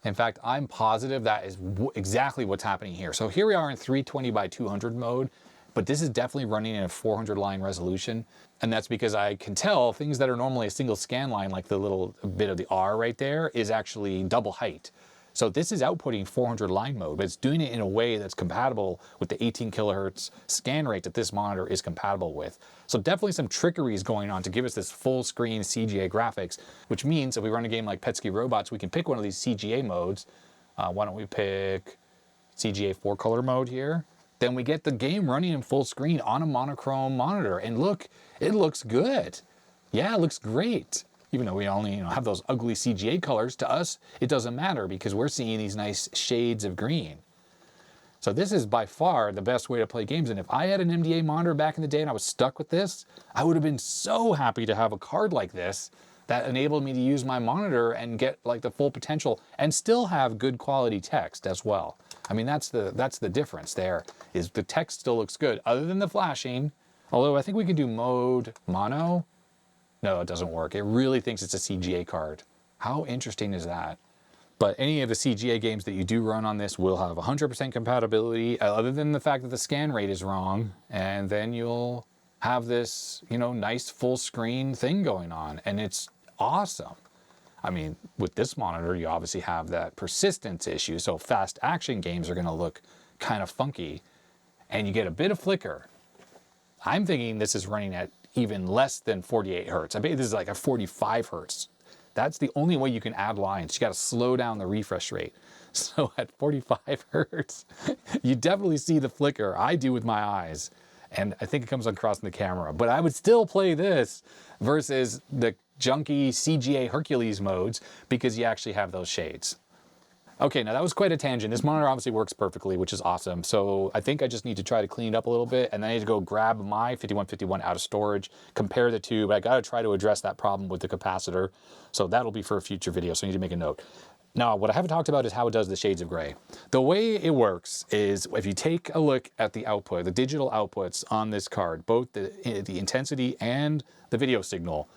In fact, I'm positive that is exactly what's happening here. So here we are in 320 by 200 mode, but this is definitely running in a 400 line resolution. And that's because I can tell things that are normally a single scan line, like the little bit of the R right there, is actually double height. So this is outputting 400 line mode, but it's doing it in a way that's compatible with the 18 kilohertz scan rate that this monitor is compatible with. So definitely some trickery is going on to give us this full screen CGA graphics, which means if we run a game like Petsky Robots, we can pick one of these CGA modes. Why don't we pick CGA 4-color mode here? Then we get the game running in full screen on a monochrome monitor. And look, it looks good. Yeah, it looks great. Even though we only have those ugly CGA colors, to us, it doesn't matter because we're seeing these nice shades of green. So this is by far the best way to play games. And if I had an MDA monitor back in the day and I was stuck with this, I would have been so happy to have a card like this that enabled me to use my monitor and get like the full potential and still have good quality text as well. I mean, that's the difference there, is the text still looks good other than the flashing. Although I think we can do mode mono. No, it doesn't work. It really thinks it's a CGA card. How interesting is that? But any of the CGA games that you do run on this will have 100% compatibility, other than the fact that the scan rate is wrong. And then you'll have this, nice full screen thing going on. And it's awesome. I mean, with this monitor, you obviously have that persistence issue. So fast action games are going to look kind of funky. And you get a bit of flicker. I'm thinking this is running at even less than 48 hertz. I bet this is like a 45 hertz. That's the only way you can add lines. You got to slow down the refresh rate. So at 45 hertz, you definitely see the flicker. I do with my eyes. And I think it comes across in the camera. But I would still play this versus the junky CGA Hercules modes because you actually have those shades. Okay, now that was quite a tangent. This monitor obviously works perfectly, which is awesome. So I think I just need to try to clean it up a little bit, and then I need to go grab my 5151 out of storage, compare the two, but I gotta try to address that problem with the capacitor. So that'll be for a future video, so I need to make a note. Now, what I haven't talked about is how it does the shades of gray. The way it works is if you take a look at the output, the digital outputs on this card, both the intensity and the video signal,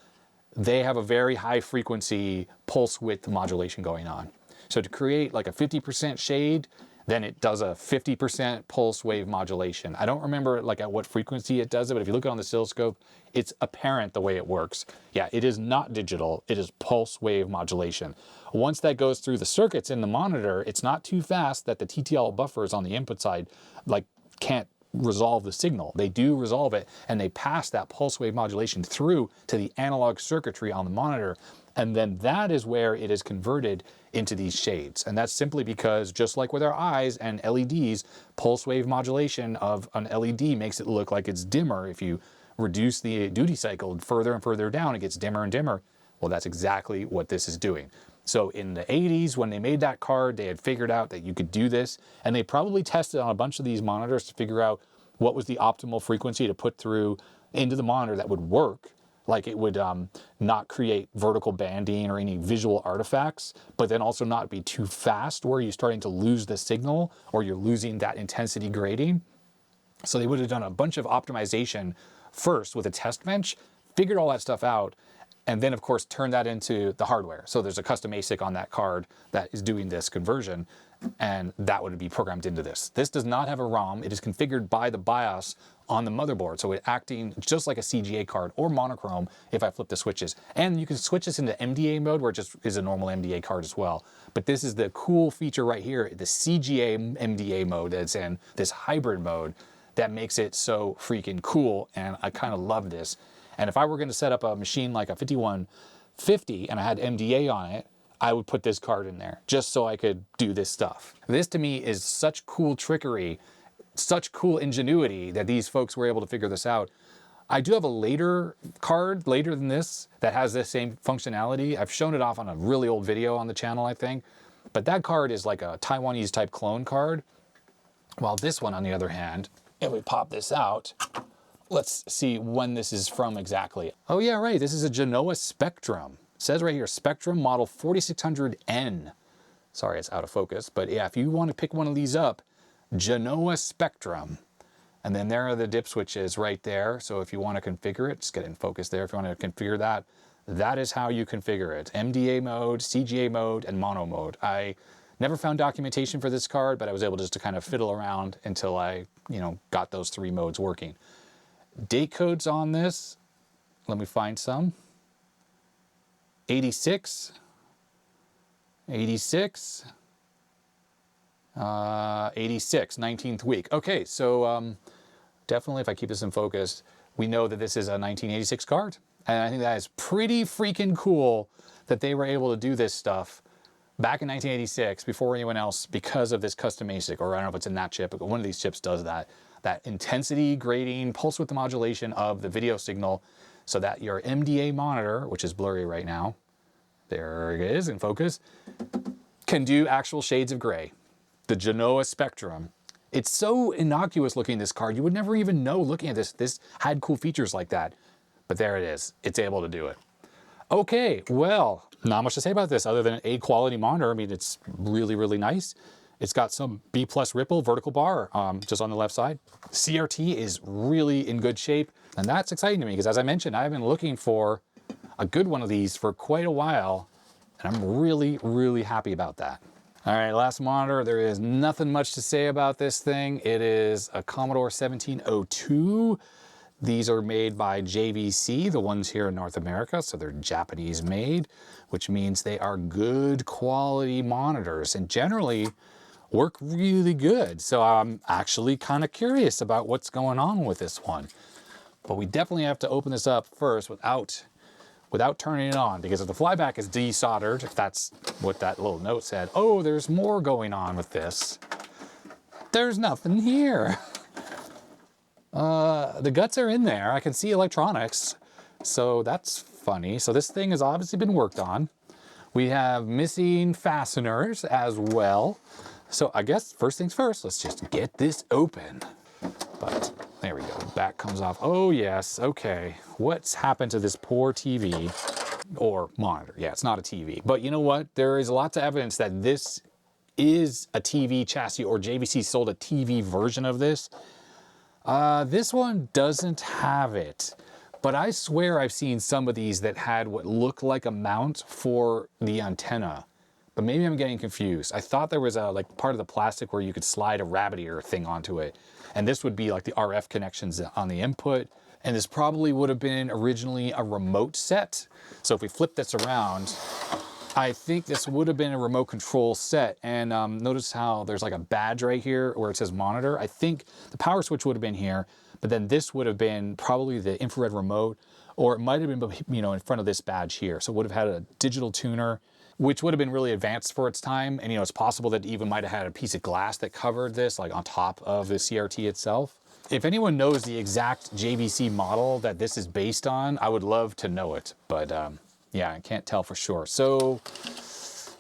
they have a very high frequency pulse width modulation going on. So to create like a 50% shade, then it does a 50% pulse wave modulation. I don't remember like at what frequency it does it, but if you look on the oscilloscope, it's apparent the way it works. Yeah, it is not digital, it is pulse wave modulation. Once that goes through the circuits in the monitor, it's not too fast that the TTL buffers on the input side like can't resolve the signal. They do resolve it, and they pass that pulse wave modulation through to the analog circuitry on the monitor. And then that is where it is converted into these shades. And that's simply because, just like with our eyes and LEDs, pulse wave modulation of an LED makes it look like it's dimmer. If you reduce the duty cycle further and further down, it gets dimmer and dimmer. Well, that's exactly what this is doing. So in the 80s, when they made that card, they had figured out that you could do this, and they probably tested on a bunch of these monitors to figure out what was the optimal frequency to put through into the monitor that would work. Like it would not create vertical banding or any visual artifacts, but then also not be too fast where you're starting to lose the signal or you're losing that intensity grading. So they would have done a bunch of optimization first with a test bench, figured all that stuff out, and then of course turn that into the hardware. So there's a custom ASIC on that card that is doing this conversion. and that would be programmed into this. This does not have a ROM. It is configured by the BIOS on the motherboard, so it's acting just like a CGA card or monochrome if I flip the switches. And you can switch this into MDA mode, where it just is a normal MDA card as well. But this is the cool feature right here, the CGA MDA mode that's in this hybrid mode that makes it so freaking cool, and I kind of love this. And if I were going to set up a machine like a 5150 and I had MDA on it, I would put this card in there just so I could do this stuff. This to me is such cool trickery, such cool ingenuity that these folks were able to figure this out. I do have a later card, later than this, that has this same functionality. I've shown it off on a really old video on the channel, I think. But that card is like a Taiwanese type clone card. While this one, on the other hand, if we pop this out, let's see when this is from exactly. Oh yeah, right, this is a Genoa Spectrum. It says right here, Spectrum model 4600N. Sorry, it's out of focus, but yeah, if you want to pick one of these up, Genoa Spectrum. And then there are the dip switches right there. So if you want to configure it, just get in focus there. If you want to configure that, that is how you configure it. MDA mode, CGA mode, and mono mode. I never found documentation for this card, but I was able just to kind of fiddle around until I, got those 3 modes working. Date codes on this, let me find some. 86, 86, 86, 19th week. Okay, so definitely if I keep this in focus, we know that this is a 1986 card. And I think that is pretty freaking cool that they were able to do this stuff back in 1986 before anyone else because of this custom ASIC, or I don't know if it's in that chip, but one of these chips does that. That intensity grading, pulse width modulation of the video signal so that your MDA monitor, which is blurry right now, there it is in focus, can do actual shades of gray. The Genoa Spectrum. It's so innocuous looking, this card. You would never even know looking at this. This had cool features like that. But there it is. It's able to do it. Okay, well, not much to say about this other than a quality monitor. I mean, it's really, really nice. It's got some B+ ripple vertical bar just on the left side. CRT is really in good shape. And that's exciting to me because, as I mentioned, I've been looking for a good one of these for quite a while. And I'm really, really happy about that. All right, last monitor. There is nothing much to say about this thing. It is a Commodore 1702. These are made by JVC, the ones here in North America, so they're Japanese made, which means they are good quality monitors and generally work really good. So I'm actually kind of curious about what's going on with this one. But we definitely have to open this up first without turning it on, because if the flyback is desoldered, if that's what that little note said, oh, there's more going on with this. There's nothing here. The guts are in there. I can see electronics, so that's funny. So this thing has obviously been worked on. We have missing fasteners as well. So I guess first things first, let's just get this open. But there we go, back comes off. Oh yes, okay. What's happened to this poor TV or monitor? Yeah, it's not a TV. But you know what? There is lots of evidence that this is a TV chassis, or JVC sold a TV version of this. This one doesn't have it, but I swear I've seen some of these that had what looked like a mount for the antenna, but maybe I'm getting confused. I thought there was a like part of the plastic where you could slide a rabbit ear thing onto it, and this would be like the RF connections on the input, and this probably would have been originally a remote set. So if we flip this around, I think this would have been a remote control set. And notice how there's like a badge right here where it says monitor. I think the power switch would have been here, but then this would have been probably the infrared remote, or it might have been, in front of this badge here. So it would have had a digital tuner, which would have been really advanced for its time. And it's possible that it even might have had a piece of glass that covered this, like on top of the CRT itself. If anyone knows the exact JVC model that this is based on, I would love to know it, but yeah, I can't tell for sure. So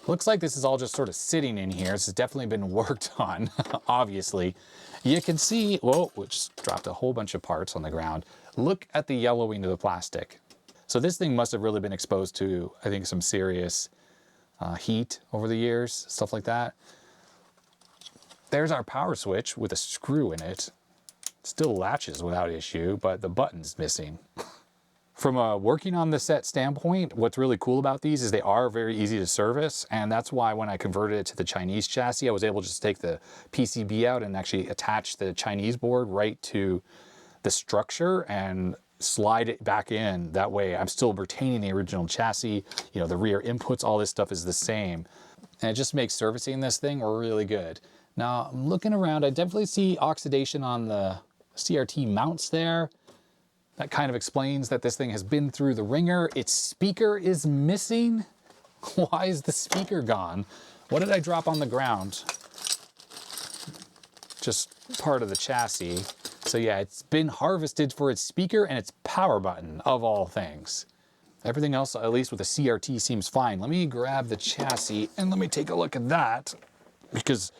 looks like this is all just sort of sitting in here. This has definitely been worked on, obviously. You can see, whoa, we just dropped a whole bunch of parts on the ground. Look at the yellowing of the plastic. So this thing must have really been exposed to, I think, some serious heat over the years, stuff like that. There's our power switch with a screw in it. Still latches without issue, but the button's missing. From a working on the set standpoint, what's really cool about these is they are very easy to service, and that's why when I converted it to the Chinese chassis, I was able to just take the PCB out and actually attach the Chinese board right to the structure and slide it back in. That way I'm still retaining the original chassis, you know, the rear inputs, all this stuff is the same. And it just makes servicing this thing really good. Now I'm looking around, I definitely see oxidation on the CRT mounts there. That kind of explains that this thing has been through the ringer. Its speaker is missing. Why is the speaker gone? What did I drop on the ground? Just part of the chassis. So yeah, it's been harvested for its speaker and its power button, of all things. Everything else, at least with the CRT, seems fine. Let me grab the chassis and let me take a look at that, because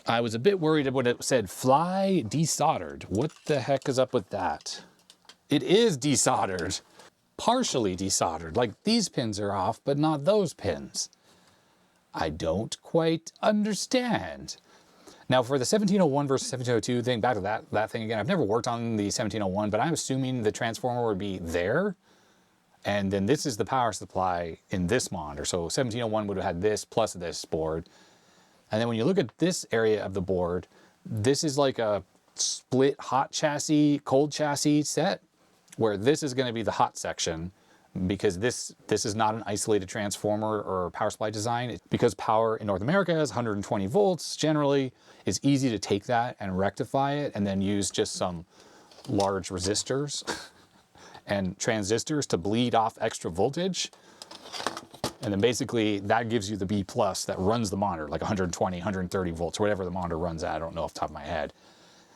I was a bit worried when it said fly desoldered. What the heck is up with that? It is desoldered, partially desoldered. Like these pins are off, but not those pins. I don't quite understand. Now for the 1701 versus 1702 thing, back to that thing again, I've never worked on the 1701, but I'm assuming the transformer would be there. And then this is the power supply in this monitor. So 1701 would have had this plus this board. And then when you look at this area of the board, this is like a split hot chassis, cold chassis set, where this is going to be the hot section, because this is not an isolated transformer or power supply design. Because power in North America is 120 volts generally, it's easy to take that and rectify it and then use just some large resistors and transistors to bleed off extra voltage. And then basically that gives you the B plus that runs the monitor, like 120, 130 volts, whatever the monitor runs at, I don't know off the top of my head.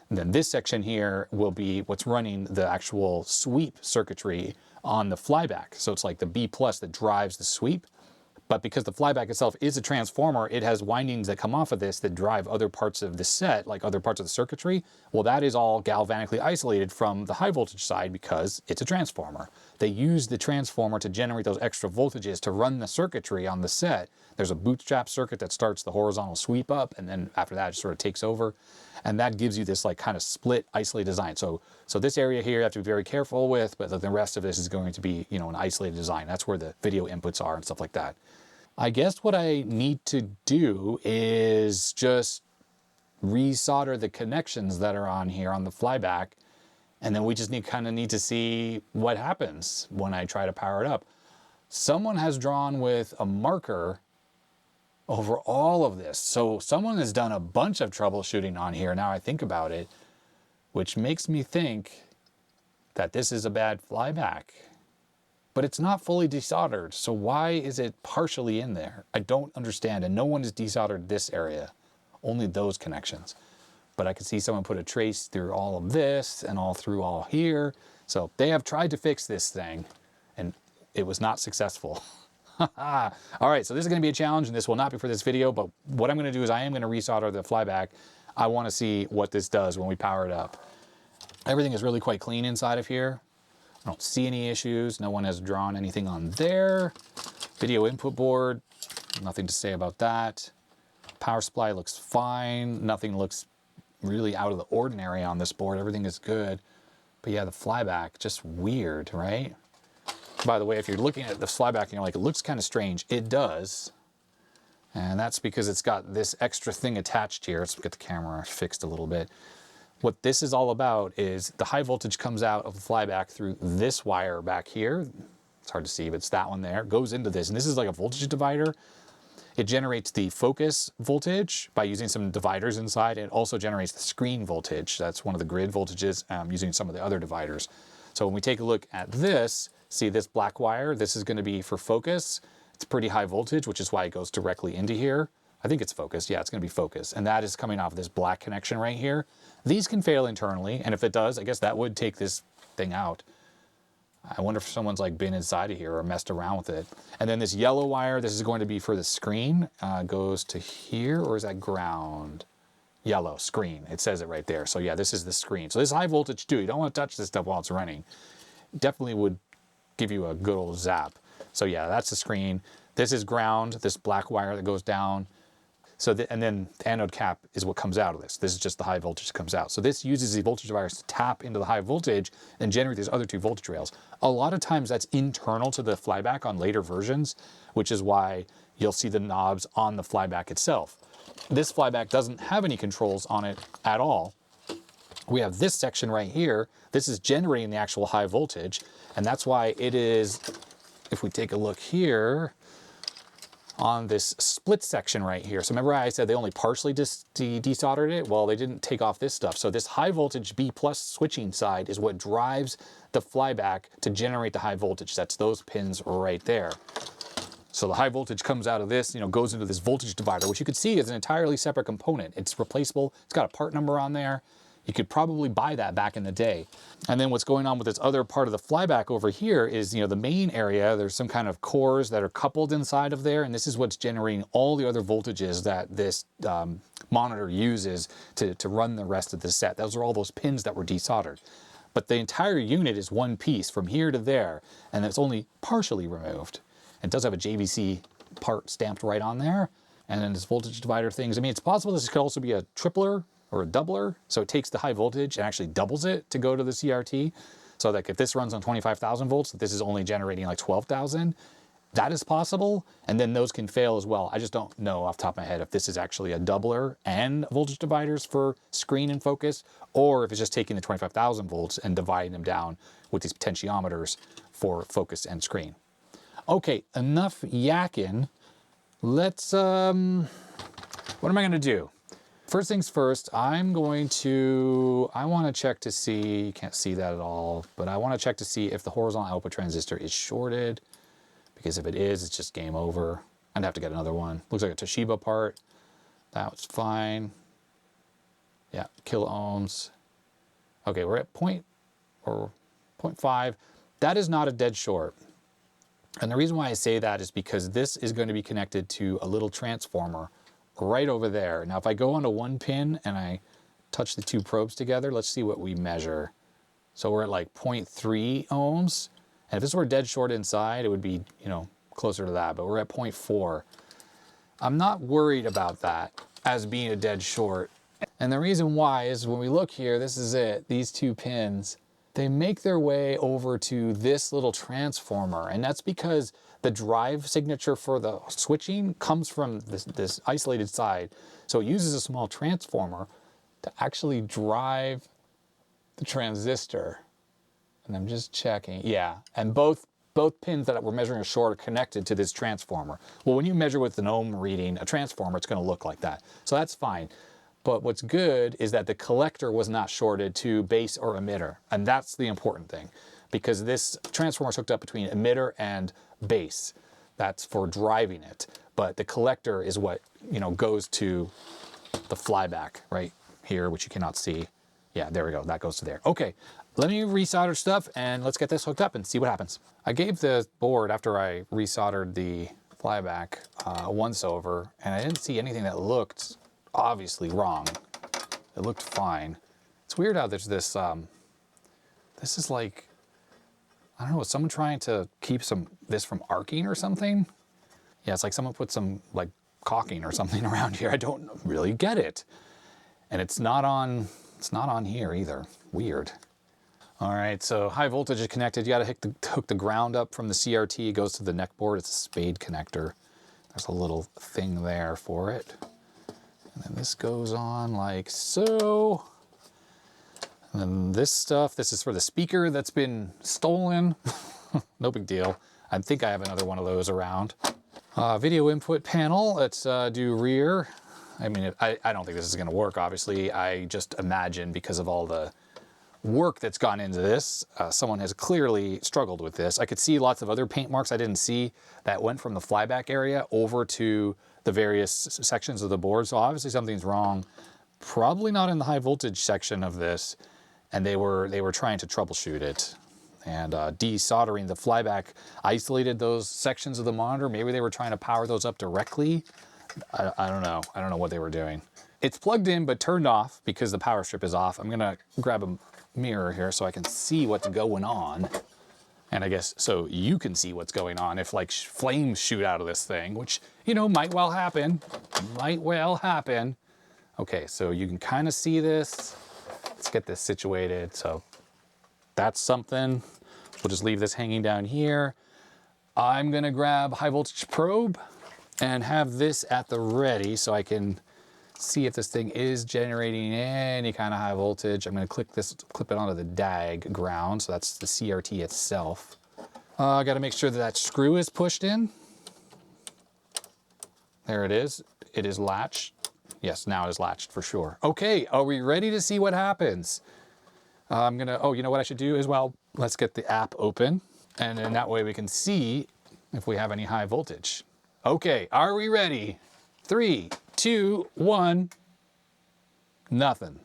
And then this section here will be what's running the actual sweep circuitry on the flyback. So it's like the B plus that drives the sweep. But because the flyback itself is a transformer, it has windings that come off of this that drive other parts of the set, like other parts of the circuitry. Well, that is all galvanically isolated from the high voltage side because it's a transformer. They use the transformer to generate those extra voltages to run the circuitry on the set. There's a bootstrap circuit that starts the horizontal sweep up, and then after that it sort of takes over. And that gives you this like kind of split, isolated design. So this area here you have to be very careful with, but the rest of this is going to be, you know, an isolated design. That's where the video inputs are and stuff like that. I guess what I need to do is just resolder the connections that are on here on the flyback, and then we just kind of need to see what happens when I try to power it up. Someone has drawn with a marker over all of this. So someone has done a bunch of troubleshooting on here, now I think about it, which makes me think that this is a bad flyback. But it's not fully desoldered, so why is it partially in there? I don't understand, and no one has desoldered this area, only those connections. But I can see someone put a trace through all of this and all through all here. So they have tried to fix this thing, and it was not successful. All right, so this is going to be a challenge, and this will not be for this video, but what I'm going to do is I am going to resolder the flyback. I want to see what this does when we power it up. Everything is really quite clean inside of here. I don't see any issues. No one has drawn anything on there. Video input board, nothing to say about that. Power supply looks fine. Nothing looks really out of the ordinary on this board. Everything is good. But yeah, the flyback, just weird, right? By the way, if you're looking at the flyback and you're like, it looks kind of strange, it does. And that's because it's got this extra thing attached here. Let's get the camera fixed a little bit. What this is all about is the high voltage comes out of the flyback through this wire back here. It's hard to see, but it's that one there. It goes into this, and this is like a voltage divider. It generates the focus voltage by using some dividers inside. It also generates the screen voltage. That's one of the grid voltages using some of the other dividers. So when we take a look at this, see this black wire? This is going to be for focus. It's pretty high voltage, which is why it goes directly into here. I think it's focus. Yeah, it's going to be focus. And that is coming off this black connection right here. These can fail internally, and if it does, I guess that would take this thing out. I wonder if someone's like been inside of here or messed around with it. And then this yellow wire, this is going to be for the screen, goes to here, or is that ground? Yellow, screen. It says it right there. So yeah, this is the screen. So this is high voltage too. You don't want to touch this stuff while it's running. Definitely would give you a good old zap. So yeah, that's the screen. This is ground, this black wire that goes down. So and then the anode cap is what comes out of this. This is just the high voltage that comes out. So this uses the voltage dividers to tap into the high voltage and generate these other two voltage rails. A lot of times that's internal to the flyback on later versions, which is why you'll see the knobs on the flyback itself. This flyback doesn't have any controls on it at all. We have this section right here. This is generating the actual high voltage, and that's why it is, if we take a look here, on this split section right here. So remember I said they only partially desoldered it? Well, they didn't take off this stuff. So this high voltage B plus switching side is what drives the flyback to generate the high voltage. That's those pins right there. So the high voltage comes out of this, goes into this voltage divider, which you could see is an entirely separate component. It's replaceable. It's got a part number on there. You could probably buy that back in the day. And then what's going on with this other part of the flyback over here is, the main area, there's some kind of cores that are coupled inside of there, and this is what's generating all the other voltages that this monitor uses to run the rest of the set. Those are all those pins that were desoldered. But the entire unit is one piece from here to there, and it's only partially removed. It does have a JVC part stamped right on there, and then this voltage divider things. I mean, it's possible this could also be a tripler or a doubler, so it takes the high voltage and actually doubles it to go to the CRT, so that if this runs on 25,000 volts, this is only generating like 12,000. That is possible, and then those can fail as well. I just don't know off the top of my head if this is actually a doubler and voltage dividers for screen and focus, or if it's just taking the 25,000 volts and dividing them down with these potentiometers for focus and screen. Okay, enough yakking. Let's, what am I gonna do? First things first, I want to check to see, you can't see that at all, but I want to check to see if the horizontal output transistor is shorted, because if it is, it's just game over. I'd have to get another one. Looks like a Toshiba part. That was fine. Yeah, kilo ohms. Okay, we're at 0.5. That is not a dead short. And the reason why I say that is because this is going to be connected to a little transformer right over there. Now, if I go onto one pin and I touch the two probes together, let's see what we measure. So we're at like 0.3 ohms. And if this were dead short inside, it would be, closer to that, but we're at 0.4. I'm not worried about that as being a dead short. And the reason why is when we look here, this is it, these two pins, they make their way over to this little transformer. And that's because the drive signature for the switching comes from this isolated side. So it uses a small transformer to actually drive the transistor. And I'm just checking, yeah. And both pins that we're measuring are short are connected to this transformer. Well, when you measure with an ohm reading, a transformer, it's gonna look like that. So that's fine. But what's good is that the collector was not shorted to base or emitter. And that's the important thing, because this transformer is hooked up between emitter and base. That's for driving it. But the collector is what, goes to the flyback right here, which you cannot see. Yeah, there we go. That goes to there. Okay, let me resolder stuff and let's get this hooked up and see what happens. I gave the board, after I resoldered the flyback, a once over, and I didn't see anything that looked obviously wrong. It looked fine. It's weird how there's this, this is like, I don't know, is someone trying to keep this from arcing or something? Yeah, it's like someone put some like caulking or something around here. I don't really get it. And it's not on here either. Weird. All right, so high voltage is connected. You gotta hook the ground up from the CRT. It goes to the neck board. It's a spade connector. There's a little thing there for it. And then this goes on like so. And then this stuff, this is for the speaker that's been stolen. No big deal. I think I have another one of those around. Video input panel, let's do rear. I mean, I don't think this is gonna work, obviously. I just imagine because of all the work that's gone into this, someone has clearly struggled with this. I could see lots of other paint marks I didn't see that went from the flyback area over to the various sections of the board. So obviously something's wrong. Probably not in the high voltage section of this. And they were trying to troubleshoot it. And desoldering the flyback isolated those sections of the monitor. Maybe they were trying to power those up directly. I don't know. I don't know what they were doing. It's plugged in but turned off because the power strip is off. I'm gonna grab a mirror here so I can see what's going on. And I guess so you can see what's going on if like flames shoot out of this thing, which, you know, might well happen. Might well happen. Okay, so you can kind of see this. Let's get this situated. So that's something. We'll just leave this hanging down here. I'm gonna grab high voltage probe and have this at the ready so I can see if this thing is generating any kind of high voltage. I'm gonna clip it onto the DAG ground, so that's the CRT itself. I gotta make sure that that screw is pushed in. There it is. It is latched. Yes, now it is latched for sure. Okay, are we ready to see what happens? Oh, you know what I should do as well? Let's get the app open, and then that way we can see if we have any high voltage. Okay, are we ready? 3, 2, 1. Nothing.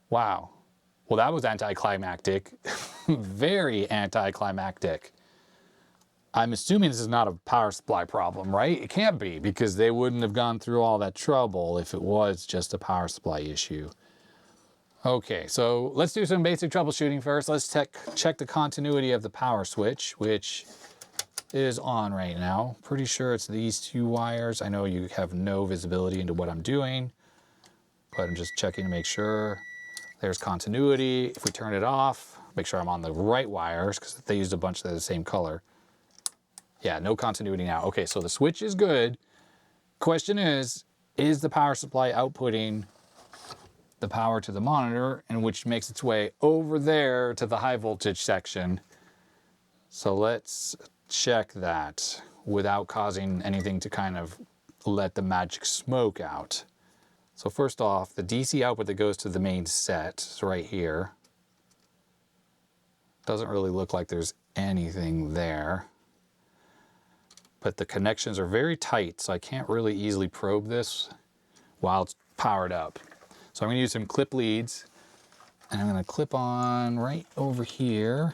Wow. Well, that was anticlimactic. Very anticlimactic. I'm assuming this is not a power supply problem, right? It can't be, because they wouldn't have gone through all that trouble if it was just a power supply issue. Okay, so let's do some basic troubleshooting first. Let's check the continuity of the power switch, which is on right now. Pretty sure it's these two wires. I know you have no visibility into what I'm doing, but I'm just checking to make sure there's continuity. If we turn it off, make sure I'm on the right wires, because they used a bunch that are the same color. Yeah, no continuity now. Okay, so the switch is good. Question is the power supply outputting the power to the monitor, and which makes its way over there to the high voltage section? So let's check that without causing anything to kind of let the magic smoke out. So first off, the DC output that goes to the main set is right here. Doesn't really look like there's anything there. But the connections are very tight, so I can't really easily probe this while it's powered up. So I'm going to use some clip leads, and I'm going to clip on right over here.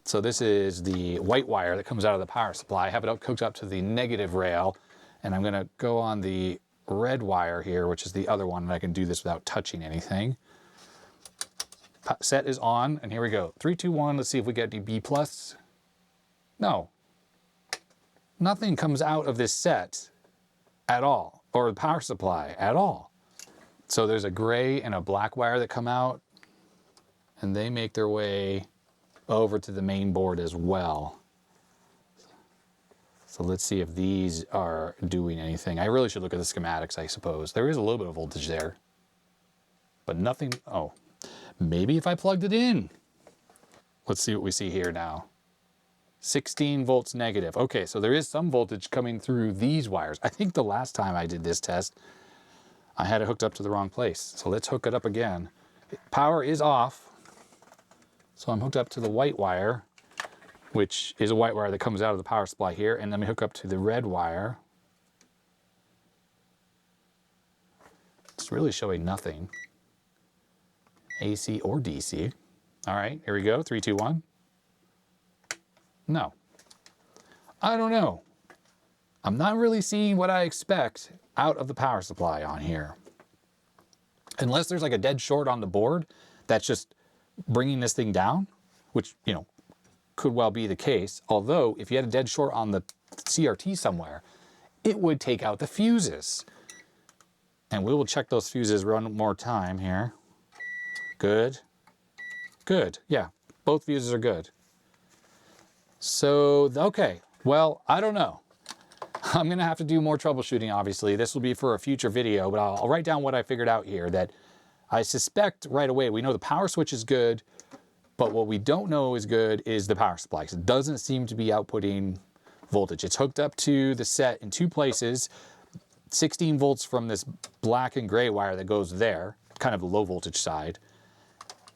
So this is the white wire that comes out of the power supply. I have it hooked up to the negative rail, and I'm going to go on the red wire here, which is the other one, and I can do this without touching anything. Set is on, and here we go. 3, 2, 1. Let's see if we get any B+. No. Nothing comes out of this set at all, or the power supply at all. So there's a gray and a black wire that come out, and they make their way over to the main board as well. So let's see if these are doing anything. I really should look at the schematics, I suppose. There is a little bit of voltage there, but nothing. Oh, maybe if I plugged it in. Let's see what we see here now. 16 volts negative. Okay, so there is some voltage coming through these wires. I think the last time I did this test, I had it hooked up to the wrong place. So let's hook it up again. Power is off. So I'm hooked up to the white wire, which is a white wire that comes out of the power supply here. And let me hook up to the red wire. It's really showing nothing. AC or DC. All right, here we go. 3, 2, 1. No. I don't know. I'm not really seeing what I expect out of the power supply on here. Unless there's like a dead short on the board that's just bringing this thing down, which, you know, could well be the case. Although, if you had a dead short on the CRT somewhere, it would take out the fuses. And we will check those fuses one more time here. Good. Good. Yeah, both fuses are good. So, okay. Well, I don't know. I'm going to have to do more troubleshooting, obviously. This will be for a future video, but I'll write down what I figured out here. That I suspect right away, we know the power switch is good, but what we don't know is good is the power supply. It doesn't seem to be outputting voltage. It's hooked up to the set in two places, 16 volts from this black and gray wire that goes there, kind of the low voltage side.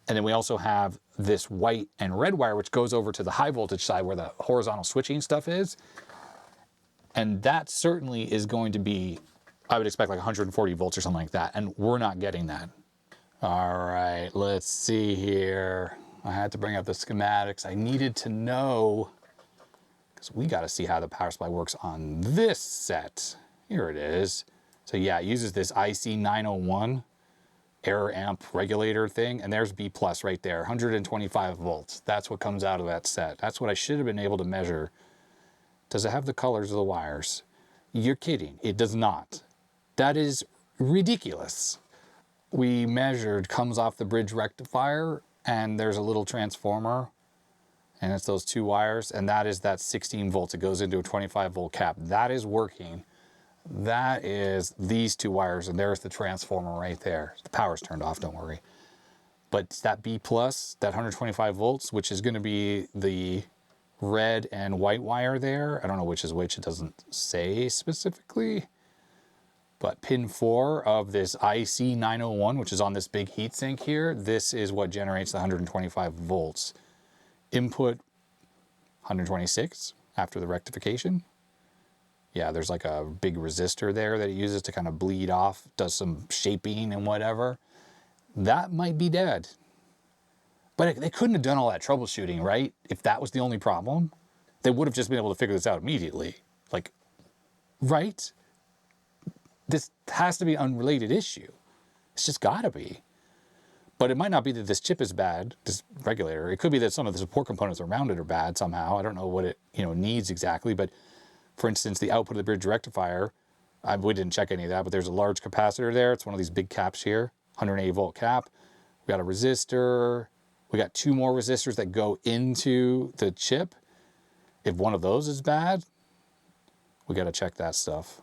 And then we also have this white and red wire, which goes over to the high voltage side where the horizontal switching stuff is. And that certainly is going to be, I would expect like 140 volts or something like that. And we're not getting that. All right, let's see here. I had to bring up the schematics. I needed to know, because we got to see how the power supply works on this set. Here it is. So yeah, it uses this IC901A error amp regulator thing, and there's B plus right there, 125 volts. That's what comes out of that set. That's what I should have been able to measure. Does it have the colors of the wires? You're kidding. It does not. That is ridiculous. We measured, comes off the bridge rectifier, and there's a little transformer, and it's those two wires, and that is that 16 volts. It goes into a 25 volt cap. That is working. That is these two wires, and there's the transformer right there. The power's turned off, don't worry. But that B plus, that 125 volts, which is going to be the red and white wire there. I don't know which is which. It doesn't say specifically. But pin 4 of this IC901, which is on this big heatsink here, this is what generates the 125 volts. Input 126 after the rectification. Yeah, there's like a big resistor there that it uses to kind of bleed off, does some shaping and whatever. That might be dead. But they couldn't have done all that troubleshooting, right? If that was the only problem, they would have just been able to figure this out immediately. Like, right? This has to be an unrelated issue. It's just gotta be. But it might not be that this chip is bad, this regulator. It could be that some of the support components around it are bad somehow. I don't know what it needs exactly, but for instance, the output of the bridge rectifier, we didn't check any of that, but there's a large capacitor there. It's one of these big caps here, 180 volt cap. We got a resistor. We got 2 more resistors that go into the chip. If one of those is bad, we got to check that stuff.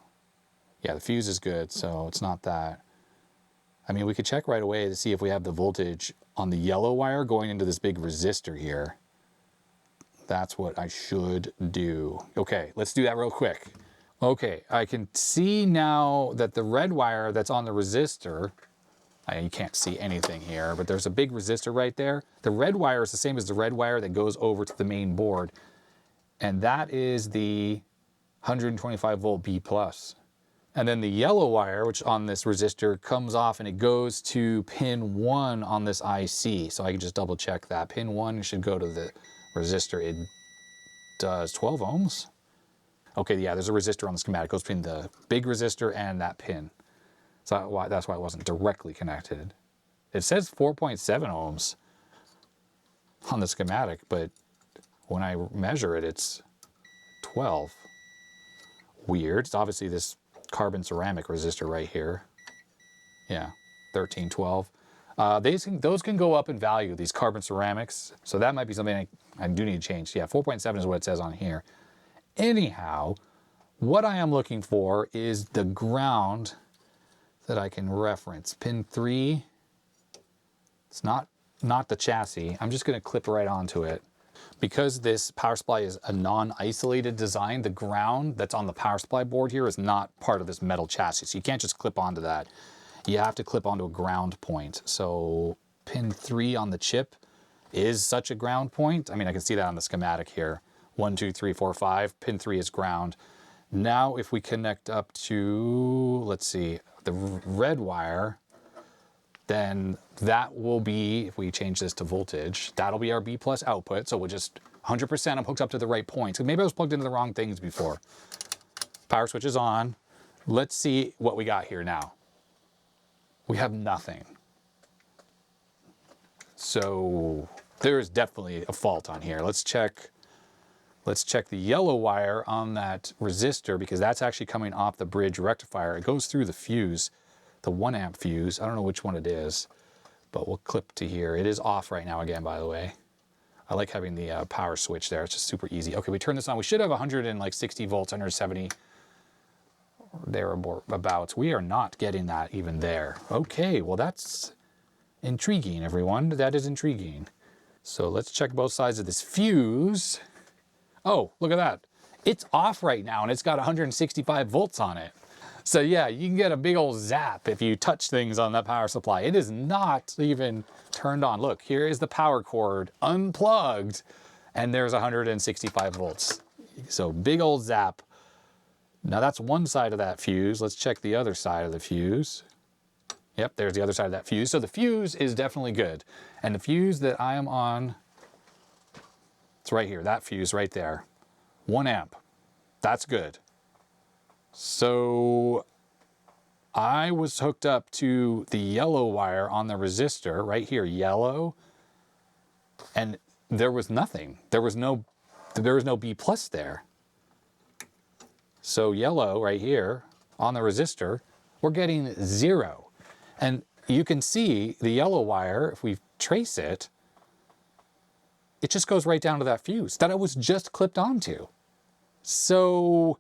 Yeah, the fuse is good, so it's not that. I mean, we could check right away to see if we have the voltage on the yellow wire going into this big resistor here. That's what I should do. Okay, let's do that real quick. Okay, I can see now that the red wire that's on the resistor, you can't see anything here, but there's a big resistor right there. The red wire is the same as the red wire that goes over to the main board. And that is the 125 volt B plus. And then the yellow wire, which on this resistor comes off and it goes to pin 1 on this IC. So I can just double check that. Pin 1 should go to the resistor. It does 12 ohms. Okay, yeah, there's a resistor on the schematic. It goes between the big resistor and that pin. So that's why it wasn't directly connected. It says 4.7 ohms on the schematic, but when I measure it, it's 12. Weird. It's obviously this carbon ceramic resistor right here. Yeah, 1312. Those can go up in value, these carbon ceramics. So that might be something I do need to change. Yeah, 4.7 is what it says on here. Anyhow, what I am looking for is the ground that I can reference. Pin 3. It's not the chassis. I'm just going to clip right onto it. Because this power supply is a non-isolated design, the ground that's on the power supply board here is not part of this metal chassis. So you can't just clip onto that. You have to clip onto a ground point. So pin 3 on the chip is such a ground point. I mean, I can see that on the schematic here. 1, 2, 3, 4, 5. Pin 3 is ground. Now if we connect up to, let's see, the red wire, then that will be, if we change this to voltage, that'll be our B plus output. So we'll just 100% I'm hooked up to the right point. So maybe I was plugged into the wrong things before. Power switch is on. Let's see what we got here now. We have nothing. So there is definitely a fault on here. Let's check the yellow wire on that resistor, because that's actually coming off the bridge rectifier. It goes through the fuse, the 1 amp fuse. I don't know which one it is, but we'll clip to here. It is off right now again, by the way. I like having the power switch there. It's just super easy. Okay, we turn this on. We should have 160 volts, 170 thereabouts. We are not getting that even there. Okay, well that's intriguing, everyone. That is intriguing. So let's check both sides of this fuse. Oh, look at that. It's off right now and it's got 165 volts on it. So yeah, you can get a big old zap if you touch things on that power supply. It is not even turned on. Look, here is the power cord unplugged and there's 165 volts. So big old zap. Now that's one side of that fuse. Let's check the other side of the fuse. Yep, there's the other side of that fuse. So the fuse is definitely good. And the fuse that I am on, it's right here, that fuse right there. 1 amp, that's good. So I was hooked up to the yellow wire on the resistor right here, yellow, and there was nothing. There was no B plus there. So yellow right here on the resistor, we're getting 0. And you can see the yellow wire, if we trace it, it just goes right down to that fuse that it was just clipped onto. So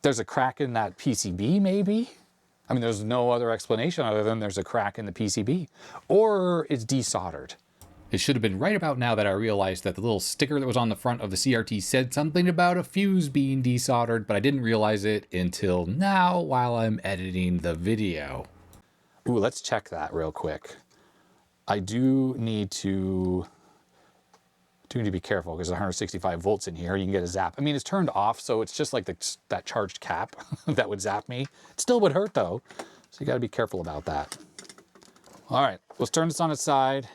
there's a crack in that PCB maybe? I mean, there's no other explanation other than there's a crack in the PCB. Or it's desoldered. It should have been right about now that I realized that the little sticker that was on the front of the CRT said something about a fuse being desoldered, but I didn't realize it until now while I'm editing the video. Ooh, let's check that real quick. I do need to be careful because there's 165 volts in here. You can get a zap. I mean, it's turned off, so it's just like that charged cap that would zap me. It still would hurt though, so you got to be careful about that. All right, let's turn this on its side.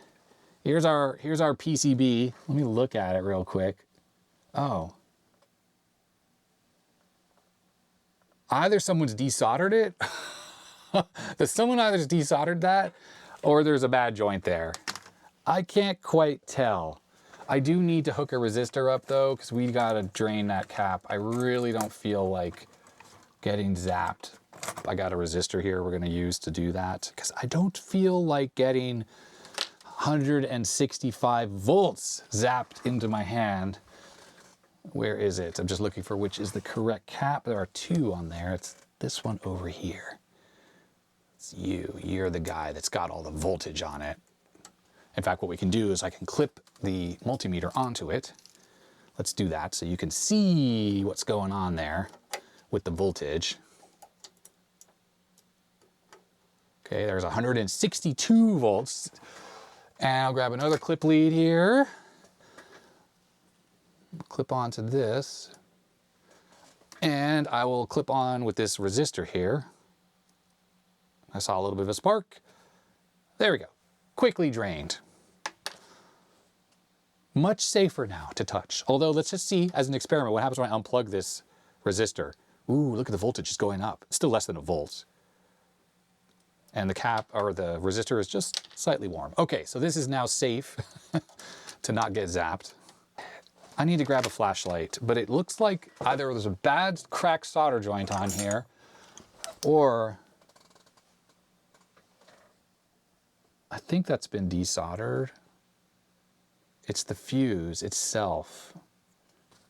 Here's our PCB. Let me look at it real quick. Oh. Either someone's desoldered it. Someone either desoldered that or there's a bad joint there. I can't quite tell. I do need to hook a resistor up though, because we gotta drain that cap. I really don't feel like getting zapped. I got a resistor here we're gonna use to do that, because I don't feel like getting 165 volts zapped into my hand. Where is it? I'm just looking for which is the correct cap. There are 2 on there. It's this one over here. It's you. You're the guy that's got all the voltage on it. In fact, what we can do is I can clip the multimeter onto it. Let's do that so you can see what's going on there with the voltage. Okay, there's 162 volts. And I'll grab another clip lead here. Clip onto this. And I will clip on with this resistor here. I saw a little bit of a spark. There we go. Quickly drained. Much safer now to touch. Although let's just see as an experiment what happens when I unplug this resistor. Ooh, look at the voltage is going up. It's still less than a volt. And the cap or the resistor is just slightly warm. Okay, so this is now safe to not get zapped. I need to grab a flashlight, but it looks like either there's a bad cracked solder joint on here or I think that's been desoldered. It's the fuse itself.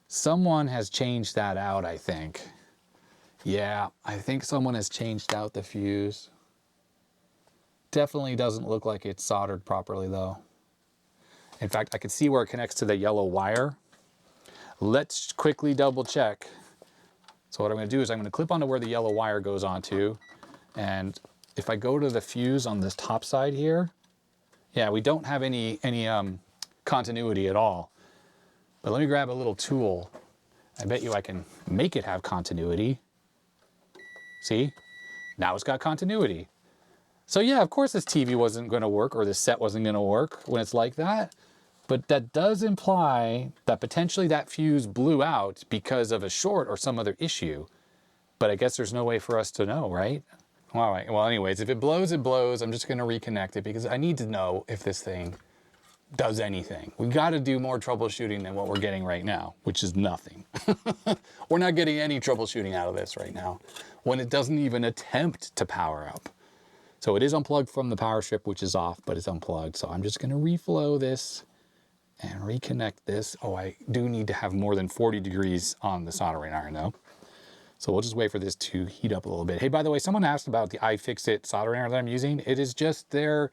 Someone has changed that out, I think. Yeah, I think someone has changed out the fuse. Definitely doesn't look like it's soldered properly though. In fact, I can see where it connects to the yellow wire. Let's quickly double check. So what I'm going to do is I'm going to clip onto where the yellow wire goes onto. And if I go to the fuse on this top side here, yeah, we don't have any continuity at all. But let me grab a little tool. I bet you I can make it have continuity. See? Now it's got continuity. So yeah, of course this TV wasn't going to work or this set wasn't going to work when it's like that. But that does imply that potentially that fuse blew out because of a short or some other issue. But I guess there's no way for us to know, right? All right, well anyways, if it blows, it blows. I'm just going to reconnect it because I need to know if this thing does anything. We got to do more troubleshooting than what we're getting right now, which is nothing. We're not getting any troubleshooting out of this right now when it doesn't even attempt to power up. So it is unplugged from the power strip, which is off, but it's unplugged. So I'm just going to reflow this and reconnect this. Oh, I do need to have more than 40 degrees on the soldering iron though. So we'll just wait for this to heat up a little bit. Hey, by the way, someone asked about the iFixit soldering iron that I'm using. It is just their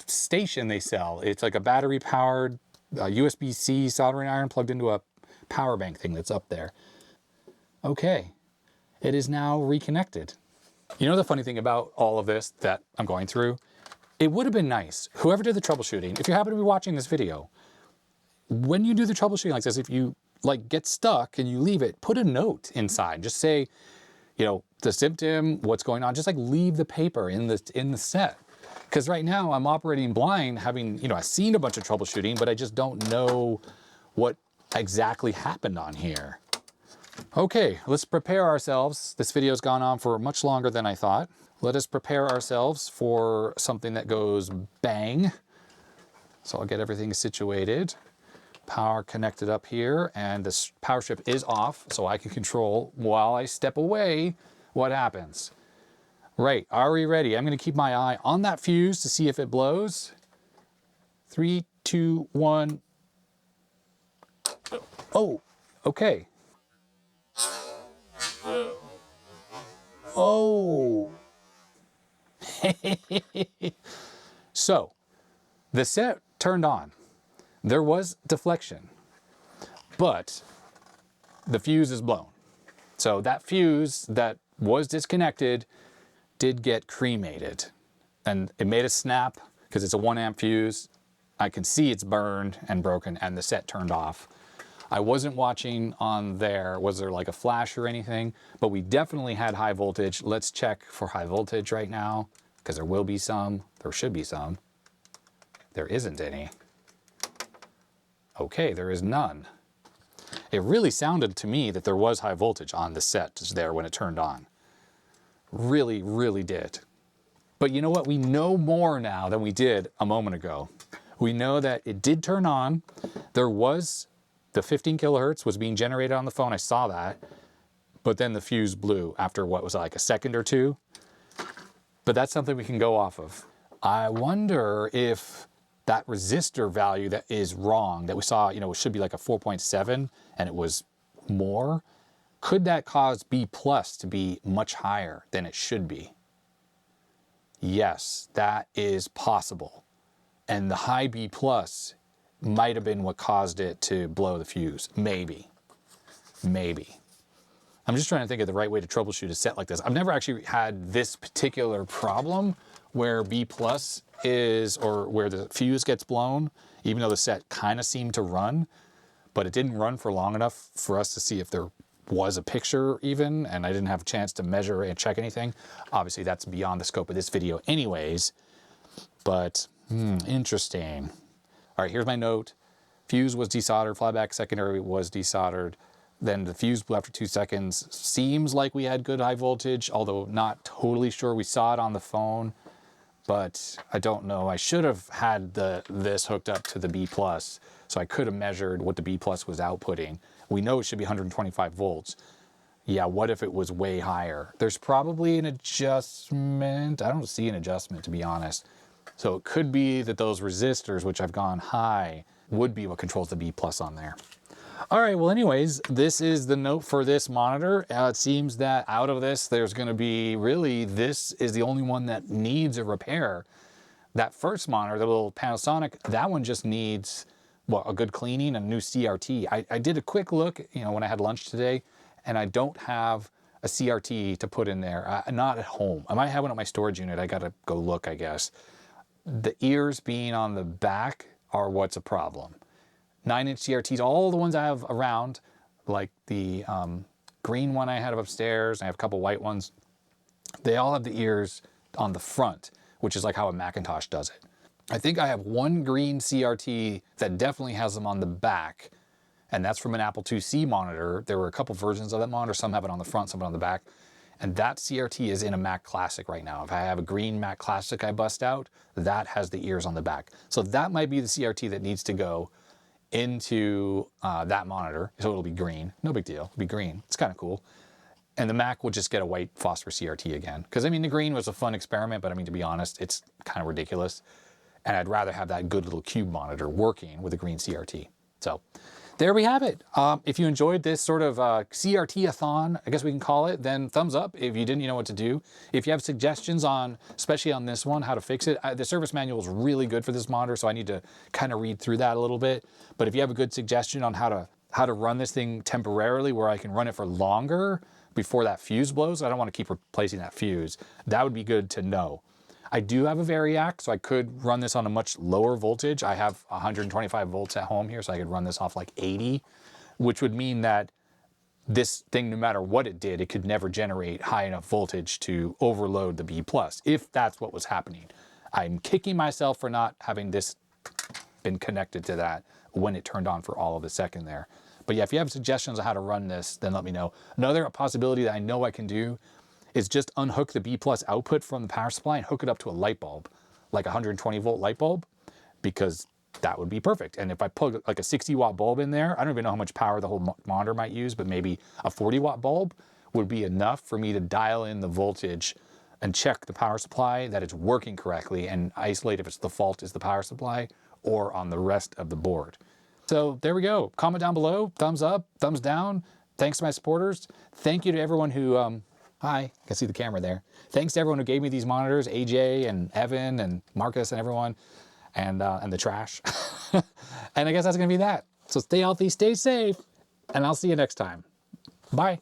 station they sell. It's like a battery powered USB-C soldering iron plugged into a power bank thing that's up there. Okay, it is now reconnected. You know the funny thing about all of this that I'm going through? It would have been nice, whoever did the troubleshooting, if you happen to be watching this video, when you do the troubleshooting like this, if you like get stuck and you leave it, put a note inside. Just say, you know, the symptom, what's going on, just like leave the paper in the set. Because right now I'm operating blind, having, you know, I've seen a bunch of troubleshooting, but I just don't know what exactly happened on here. Okay, let's prepare ourselves. This video's gone on for much longer than I thought. let us prepare ourselves for something that goes bang. So I'll get everything situated. Power connected up here, and the power strip is off, so I can control while I step away what happens. Right, are we ready? I'm going to keep my eye on that fuse to see if it blows. 3, 2, 1. Oh, okay. Oh. So, the set turned on. There was deflection, but the fuse is blown. So that fuse that was disconnected did get cremated, and it made a snap because it's a 1 amp fuse. I can see it's burned and broken, and the set turned off. I wasn't watching on there. Was there like a flash or anything? But we definitely had high voltage. Let's check for high voltage right now, because there will be some. There should be some. There isn't any. Okay, there is none. It really sounded to me that there was high voltage on the set there when it turned on. Really, really did. But you know what? We know more now than we did a moment ago. We know that it did turn on. There was, the 15 kilohertz was being generated on the phone. I saw that. But then the fuse blew after what was like a second or two. But that's something we can go off of. I wonder if that resistor value that is wrong, that we saw, you know, it should be like a 4.7 and it was more. Could that cause B plus to be much higher than it should be? Yes, that is possible. And the high B plus might have been what caused it to blow the fuse. Maybe. Maybe. I'm just trying to think of the right way to troubleshoot a set like this. I've never actually had this particular problem where B plus is, or where the fuse gets blown, even though the set kind of seemed to run, but it didn't run for long enough for us to see if there was a picture even, and I didn't have a chance to measure and check anything. Obviously that's beyond the scope of this video anyways, but interesting. All right, here's my note. Fuse was desoldered, flyback secondary was desoldered. Then the fuse blew after 2 seconds. Seems like we had good high voltage, although not totally sure. We saw it on the phone, but I don't know. I should have had this hooked up to the B plus, so I could have measured what the B plus was outputting. We know it should be 125 volts. Yeah, what if it was way higher? There's probably an adjustment. I don't see an adjustment, to be honest. So it could be that those resistors, which I've gone high, would be what controls the B plus on there. All right, well anyways, this is the note for this monitor. It seems that out of this, there's gonna be really, this is the only one that needs a repair. That first monitor, the little Panasonic, that one just needs, well, a good cleaning and a new CRT. I did a quick look, you know, when I had lunch today, and I don't have a CRT to put in there, not at home. I might have one at my storage unit. I gotta go look, I guess. The ears being on the back are what's a problem. 9-inch CRTs, all the ones I have around, like the green one I had upstairs, I have a couple white ones, they all have the ears on the front, which is like how a Macintosh does it. I think I have one green CRT that definitely has them on the back, and that's from an Apple IIc monitor. There were a couple versions of that monitor, some have it on the front, some on the back, and that CRT is in a Mac Classic right now. If I have a green Mac Classic I bust out, that has the ears on the back. So that might be the CRT that needs to go into that monitor, so it'll be green. No big deal, it'll be green. It's kind of cool. And the Mac will just get a white phosphor CRT again. Because I mean, the green was a fun experiment, but I mean, to be honest, it's kind of ridiculous. And I'd rather have that good little cube monitor working with a green CRT. So there we have it. If you enjoyed this sort of CRT-a-thon, I guess we can call it, then thumbs up if you didn't know what to do. If you have suggestions on, especially on this one, how to fix it, the service manual is really good for this monitor, so I need to kind of read through that a little bit. But if you have a good suggestion on how to run this thing temporarily where I can run it for longer before that fuse blows, I don't want to keep replacing that fuse, that would be good to know. I do have a Variac, so I could run this on a much lower voltage. I have 125 volts at home here, so I could run this off like 80, which would mean that this thing, no matter what it did, it could never generate high enough voltage to overload the B+, if that's what was happening. I'm kicking myself for not having this been connected to that when it turned on for all of a second there. But yeah, if you have suggestions on how to run this, then let me know. Another possibility that I know I can do is just unhook the B+ output from the power supply and hook it up to a light bulb, like a 120 volt light bulb, because that would be perfect. And if I plug like a 60 watt bulb in there, I don't even know how much power the whole monitor might use, but maybe a 40 watt bulb would be enough for me to dial in the voltage and check the power supply that it's working correctly and isolate if it's the fault is the power supply or on the rest of the board. So there we go. Comment down below, thumbs up, thumbs down. Thanks to my supporters. Thank you to everyone who, hi, I can see the camera there. Thanks to everyone who gave me these monitors, AJ and Evan and Marcus and everyone, and the trash. And I guess that's gonna be that. So stay healthy, stay safe, and I'll see you next time. Bye.